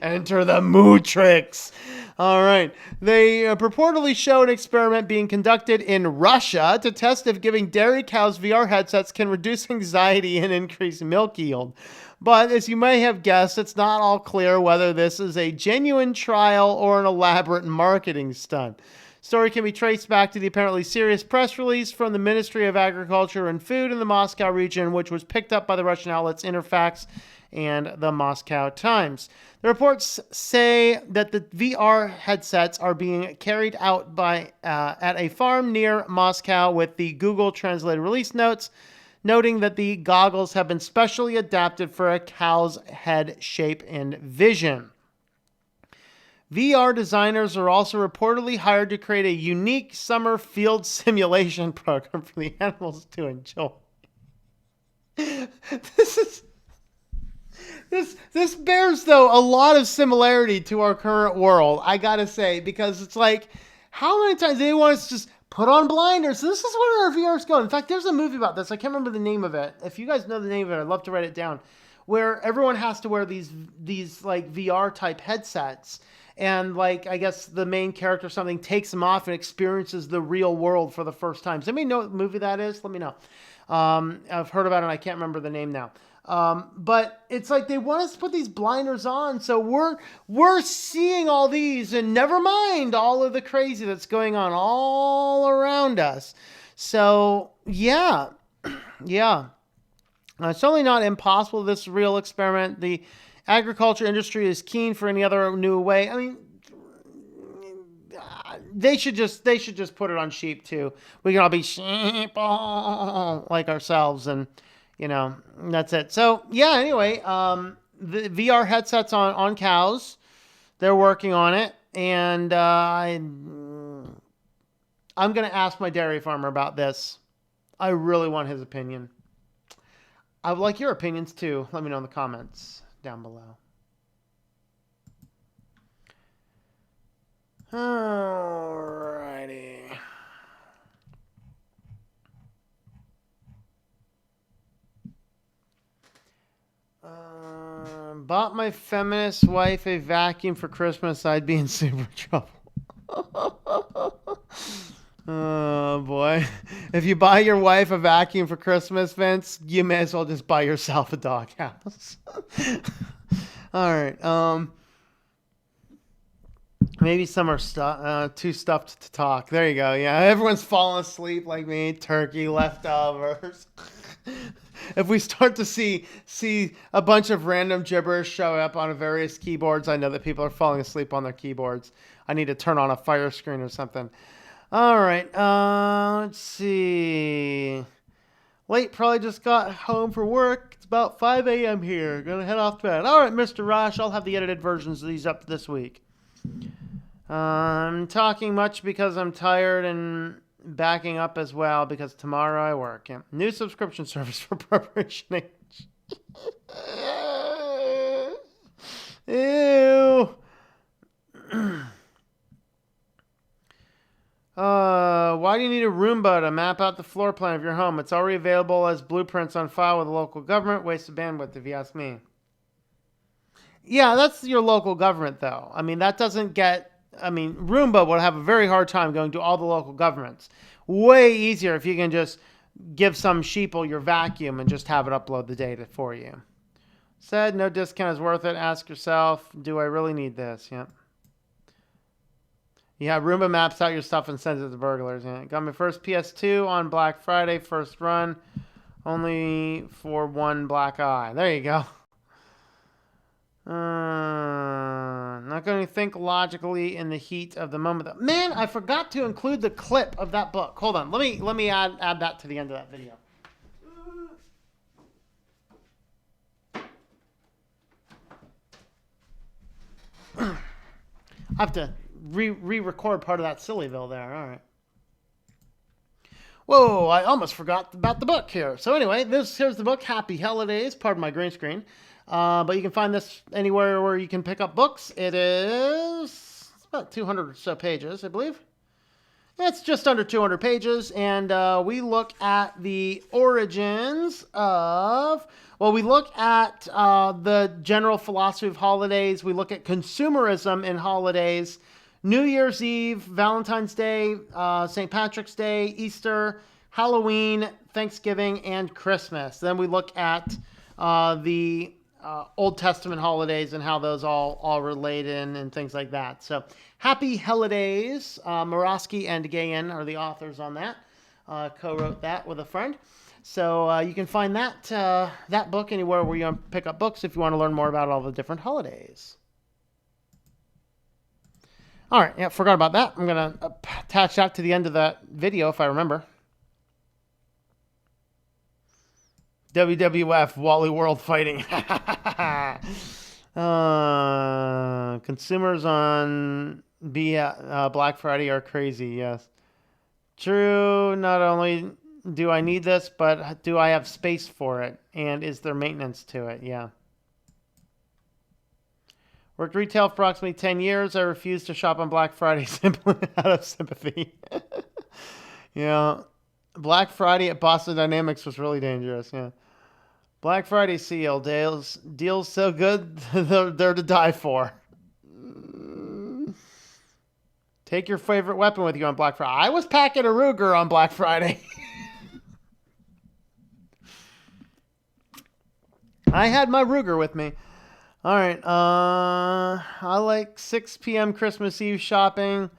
Enter the Mootrix. All right. They purportedly show an experiment being conducted in Russia to test if giving dairy cows VR headsets can reduce anxiety and increase milk yield. But as you may have guessed, it's not all clear whether this is a genuine trial or an elaborate marketing stunt. Story can be traced back to the apparently serious press release from the Ministry of Agriculture and Food in the Moscow region, which was picked up by the Russian outlets Interfax and the Moscow Times. The reports say that the VR headsets are being carried out at a farm near Moscow, with the Google Translate release notes noting that the goggles have been specially adapted for a cow's head shape and vision. VR designers are also reportedly hired to create a unique summer field simulation program for the animals to enjoy. This bears, though, a lot of similarity to our current world, I gotta say, because it's like, how many times do they want us to just put on blinders? This is where our VR is going. In fact, there's a movie about this. I can't remember the name of it. If you guys know the name of it, I'd love to write it down. Where everyone has to wear these like VR type headsets, and like, I guess the main character or something takes them off and experiences the real world for the first time. Does anybody know what movie that is? Let me know. I've heard about it and I can't remember the name now. But it's like they want us to put these blinders on, so we're seeing all these, and never mind all of the crazy that's going on all around us. So yeah. It's certainly not impossible, this real experiment. The agriculture industry is keen for any other new way. I mean, they should just put it on sheep too. We can all be sheep like ourselves, and that's it. So yeah, anyway, the VR headsets on cows, they're working on it, and I'm going to ask my dairy farmer about this. I really want his opinion. I would like your opinions too. Let me know in the comments down below. Alrighty. Bought my feminist wife a vacuum for Christmas. I'd be in super trouble. Oh boy. If you buy your wife a vacuum for Christmas, Vince, you may as well just buy yourself a doghouse. All right. Maybe some are too stuffed to talk. There you go. Yeah, everyone's falling asleep like me. Turkey leftovers. If we start to see a bunch of random gibberish show up on various keyboards, I know that people are falling asleep on their keyboards. I need to turn on a fire screen or something. All right. Let's see. Late, probably just got home from work. It's about 5 a.m. here. Gonna head off to bed. All right, Mr. Rosh, I'll have the edited versions of these up this week. I'm talking much because I'm tired and backing up as well because tomorrow I work. Yeah. New subscription service for preparation age. Ew. Why do you need a Roomba to map out the floor plan of your home? It's already available as blueprints on file with the local government. Waste of bandwidth, if you ask me. Yeah, that's your local government, though. I mean, that doesn't get... I mean, Roomba would have a very hard time going to all the local governments. Way easier if you can just give some sheeple your vacuum and just have it upload the data for you. Said, no discount is worth it. Ask yourself, do I really need this? Yeah. Yeah, Roomba maps out your stuff and sends it to burglars. Yeah. Got my first PS2 on Black Friday, first run. Only for one black eye. There you go. Not going to think logically in the heat of the moment. Man, I forgot to include the clip of that book. Hold on. Let me add that to the end of that video. I have to re-record part of that Sillyville there. All right. Whoa, I almost forgot about the book here. So anyway, here's the book, Happy Holidays. Pardon my green screen. But you can find this anywhere where you can pick up books. It's about 200 or so pages, I believe. It's just under 200 pages, and we look at the origins of... Well, we look at the general philosophy of holidays. We look at consumerism in holidays. New Year's Eve, Valentine's Day, St. Patrick's Day, Easter, Halloween, Thanksgiving, and Christmas. Then we look at the Old Testament holidays and how those all relate in and things like that. So, Happy Holidays. Murawski and Gayen are the authors on that. Co-wrote that with a friend. So you can find that book anywhere where you pick up books if you want to learn more about all the different holidays. All right, yeah, forgot about that. I'm going to attach that to the end of that video if I remember. WWF, Wally World Fighting. Consumers on Black Friday are crazy, yes. True, not only do I need this, but do I have space for it? And is there maintenance to it? Yeah. Worked retail for approximately 10 years. I refuse to shop on Black Friday simply out of sympathy. Yeah. Black Friday at Boston Dynamics was really dangerous, yeah. Black Friday sale. Deals so good, they're to die for. Take your favorite weapon with you on Black Friday. I was packing a Ruger on Black Friday. I had my Ruger with me. All right. I like 6 p.m. Christmas Eve shopping.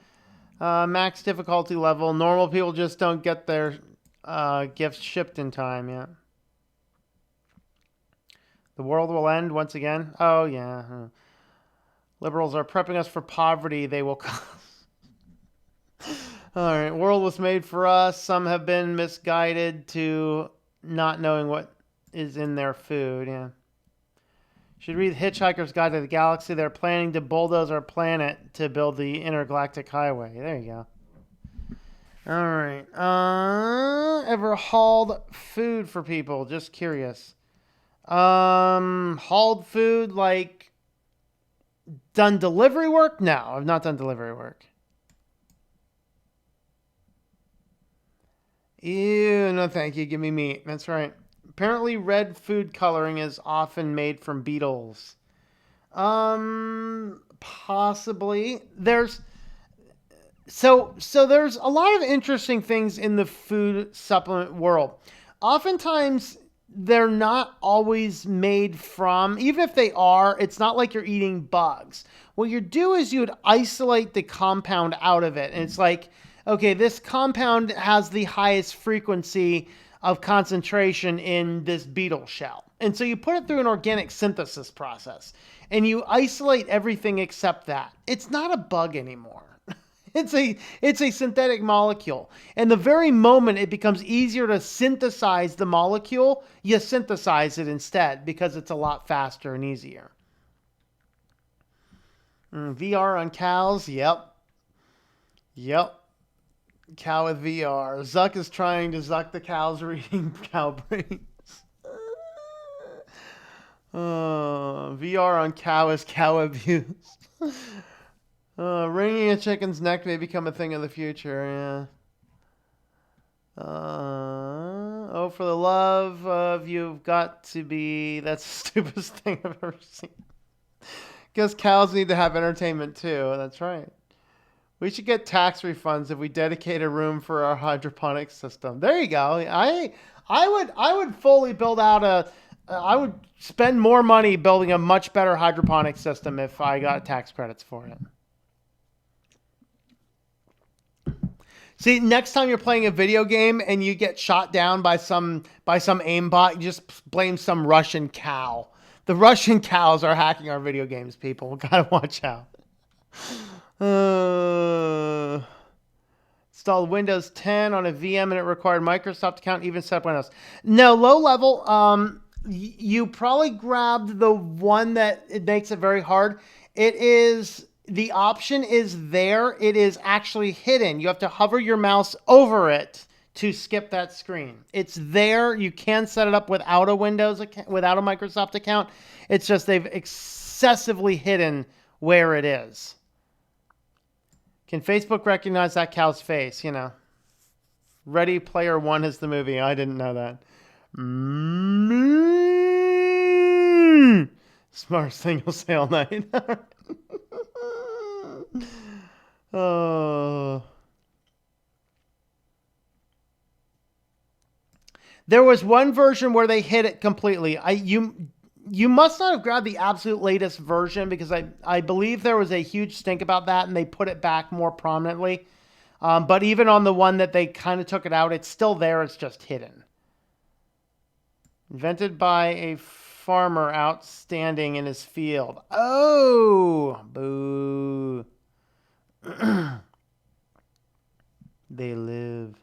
Max difficulty level. Normal people just don't get their gifts shipped in time yet. The world will end once again. Oh, yeah. Liberals are prepping us for poverty. They will cause... All right. World was made for us. Some have been misguided to not knowing what is in their food. Yeah. Should read Hitchhiker's Guide to the Galaxy. They're planning to bulldoze our planet to build the intergalactic highway. There you go. All right. Ever hauled food for people? Just curious. Hauled food, like done delivery work? No, I've not done delivery work. Ew, no thank you. Give me meat. That's right. Apparently red food coloring is often made from beetles. Possibly. There's a lot of interesting things in the food supplement world. Oftentimes they're not always made from, even if they are, it's not like you're eating bugs. What you do is you would isolate the compound out of it. And it's like, okay, this compound has the highest frequency of concentration in this beetle shell. And so you put it through an organic synthesis process and you isolate everything except that. It's not a bug anymore. It's a synthetic molecule. And the very moment it becomes easier to synthesize the molecule, you synthesize it instead because it's a lot faster and easier. VR on cows? Yep. Cow with VR. Zuck is trying to zuck the cows are eating cow brains. VR on cow is cow abuse. Wringing a chicken's neck may become a thing of the future, yeah. Oh, for the love of you've got to be... That's the stupidest thing I've ever seen. Guess cows need to have entertainment too. That's right. We should get tax refunds if we dedicate a room for our hydroponic system. There you go. I would fully build out I would spend more money building a much better hydroponic system if I got tax credits for it. See, next time you're playing a video game and you get shot down by some aimbot, you just blame some Russian cow. The Russian cows are hacking our video games, people. Gotta watch out. Installed Windows 10 on a VM and it required Microsoft account, even set up Windows. No, low level. You probably grabbed the one that it makes it very hard. The option is there. It is actually hidden. You have to hover your mouse over it to skip that screen. It's there. You can set it up without a Windows account, without a Microsoft account. It's just they've excessively hidden where it is. Can Facebook recognize that cow's face? You know, Ready Player One is the movie. I didn't know that. Smartest thing you'll say all night. Oh. There was one version where they hid it completely. You must not have grabbed the absolute latest version because I believe there was a huge stink about that and they put it back more prominently. But even on the one that they kind of took it out, it's still there. It's just hidden. Invented by a farmer outstanding in his field. Oh, boo. They live.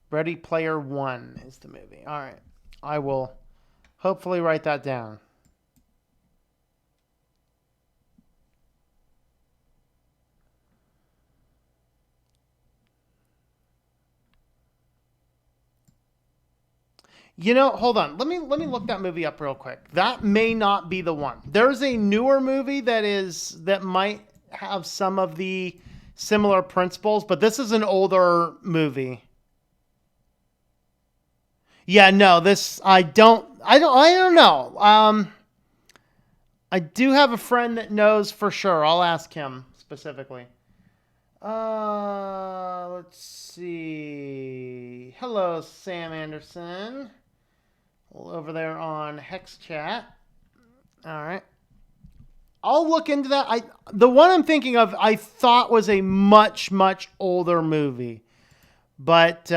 Ready Player One is the movie. All right. I will hopefully write that down. You know, hold on. Let me look that movie up real quick. That may not be the one. There's a newer movie that might have some of the similar principles, but this is an older movie. Yeah, no, I don't know. I do have a friend that knows for sure. I'll ask him specifically. Let's see. Hello, Sam Anderson. Over there on Hex Chat. All right. I'll look into that. The one I'm thinking of, I thought was a much, much older movie. But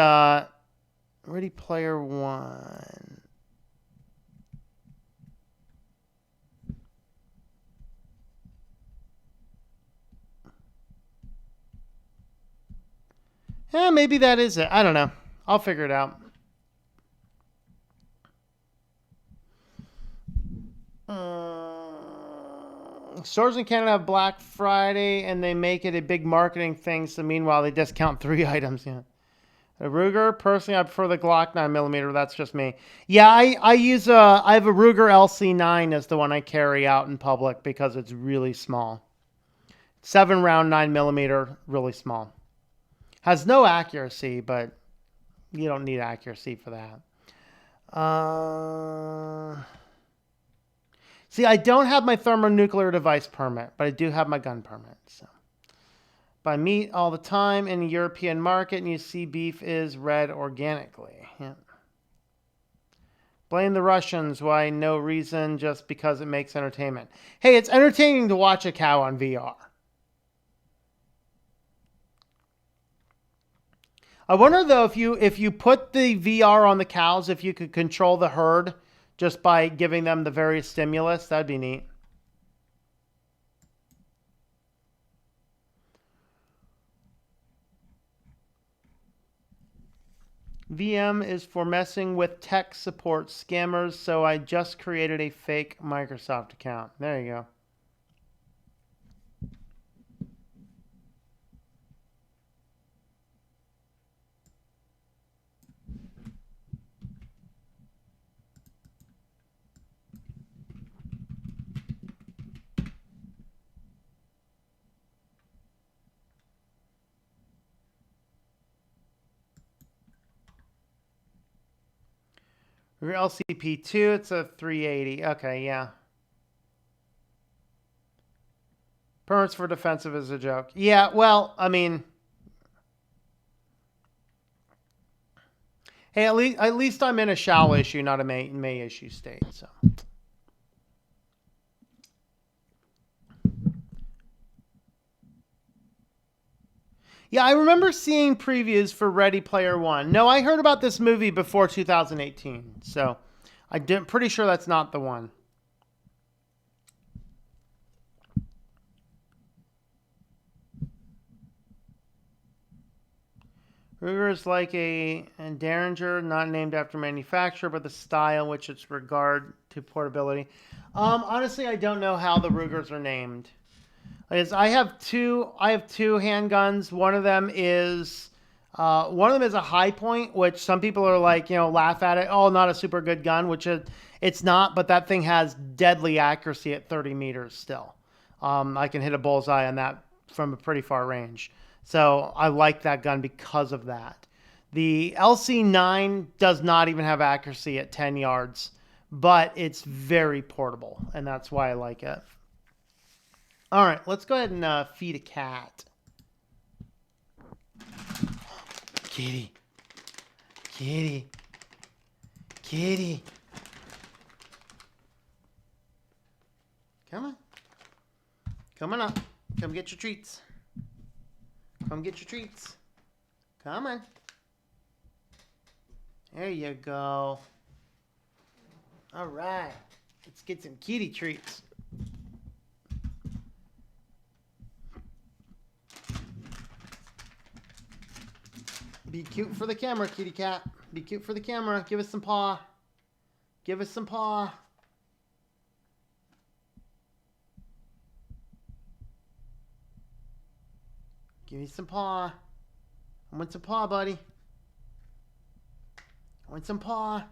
Ready Player One. Yeah, maybe that is it. I don't know. I'll figure it out. Stores in Canada have Black Friday, and they make it a big marketing thing. So meanwhile, they discount 3 items. Yeah. A Ruger, personally, I prefer the Glock 9mm. That's just me. Yeah, I have a Ruger LC9 as the one I carry out in public because it's really small. 7-round 9mm, really small. Has no accuracy, but you don't need accuracy for that. See, I don't have my thermonuclear device permit, but I do have my gun permit. So Buy meat all the time in the European market, and you see beef is red organically. Yeah. Blame the Russians. Why? No reason, just because it makes entertainment. Hey, it's entertaining to watch a cow on VR. I wonder though if you put the VR on the cows, if you could control the herd just by giving them the various stimulus, that'd be neat. VM is for messing with tech support scammers, so I just created a fake Microsoft account. There you go. LCP2, it's a 380. Okay, yeah. Permits for defensive is a joke. Yeah, well, I mean, hey, at least I'm in a shall issue, not a may issue state. So. Yeah, I remember seeing previews for Ready Player One. No, I heard about this movie before 2018, so I'm pretty sure that's not the one. Ruger is like a Derringer, not named after manufacturer, but the style in which it's regard to portability. Honestly, I don't know how the Rugers are named. I have two handguns. One of them is a high point, which some people are like, laugh at it. Oh, not a super good gun, which it's not. But that thing has deadly accuracy at 30 meters still. I can hit a bullseye on that from a pretty far range. So I like that gun because of that. The LC9 does not even have accuracy at 10 yards, but it's very portable, and that's why I like it. All right, let's go ahead and feed a cat. Kitty. Kitty. Kitty. Come on. Come on up. Come get your treats. Come get your treats. Come on. There you go. All right. Let's get some kitty treats. Be cute for the camera, kitty cat. Be cute for the camera. Give us some paw. Give us some paw. Give me some paw. I want some paw, buddy. I want some paw.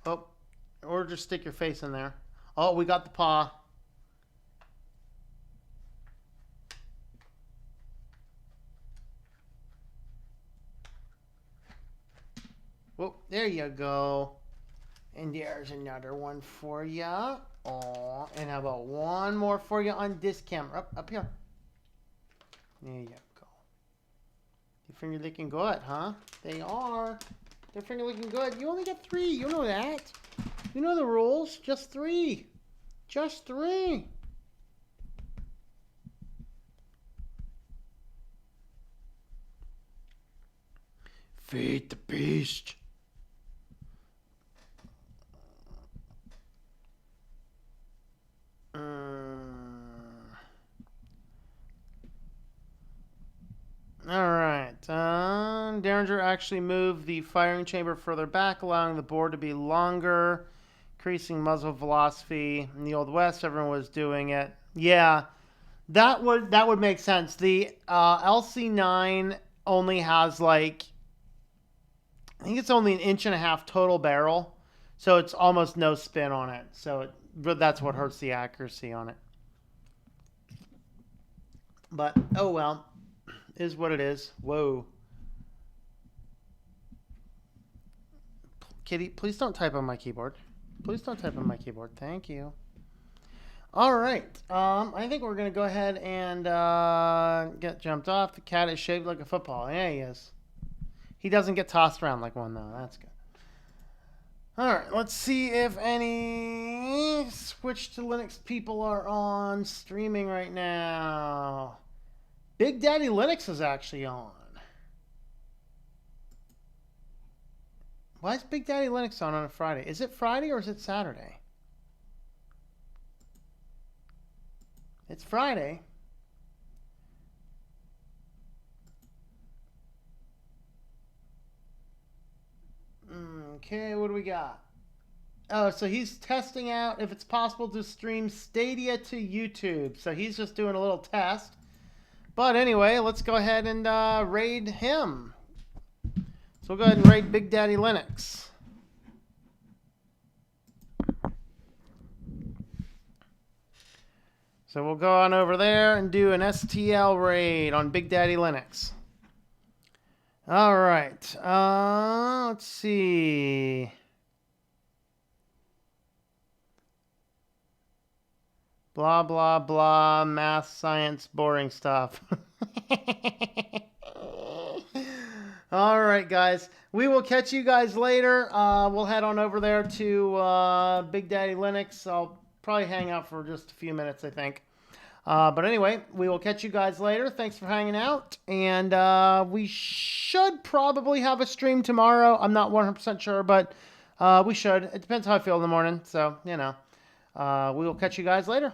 Oh, or just stick your face in there. Oh, we got the paw. Well, there you go. And there's another one for you. Oh, and how about one more for you on this camera? Up here. There you go. Your finger looking good, huh? They are. Their finger looking good. You only get 3. You know that. You know the rules. Just 3. Just 3. Feed the beast. Alright, Derringer actually moved the firing chamber further back, allowing the bore to be longer, increasing muzzle velocity. In the Old West, everyone was doing it. Yeah, that would make sense. The LC9 only has I think it's only 1.5 inches total barrel, so it's almost no spin on it. So that's what hurts the accuracy on it. But, oh well. Is what it is. Whoa. Kitty, please don't type on my keyboard. Please don't type on my keyboard. Thank you. All right. I think we're gonna go ahead and get jumped off. The cat is shaped like a football. Yeah, he is. He doesn't get tossed around like one though. That's good. All right. Let's see if any Switch to Linux people are on streaming right now. Big Daddy Linux is actually on. Why is Big Daddy Linux on a Friday? Is it Friday or is it Saturday? It's Friday. Okay, what do we got? Oh, so he's testing out if it's possible to stream Stadia to YouTube. So he's just doing a little test. But anyway, let's go ahead and raid him. So we'll go ahead and raid Big Daddy Linux. So we'll go on over there and do an STL raid on Big Daddy Linux. All right. Let's see. Blah, blah, blah. Math, science, boring stuff. All right, guys. We will catch you guys later. We'll head on over there to Big Daddy Linux. I'll probably hang out for just a few minutes, I think. But anyway, we will catch you guys later. Thanks for hanging out. And we should probably have a stream tomorrow. I'm not 100% sure, but we should. It depends how I feel in the morning. So, you know, we will catch you guys later.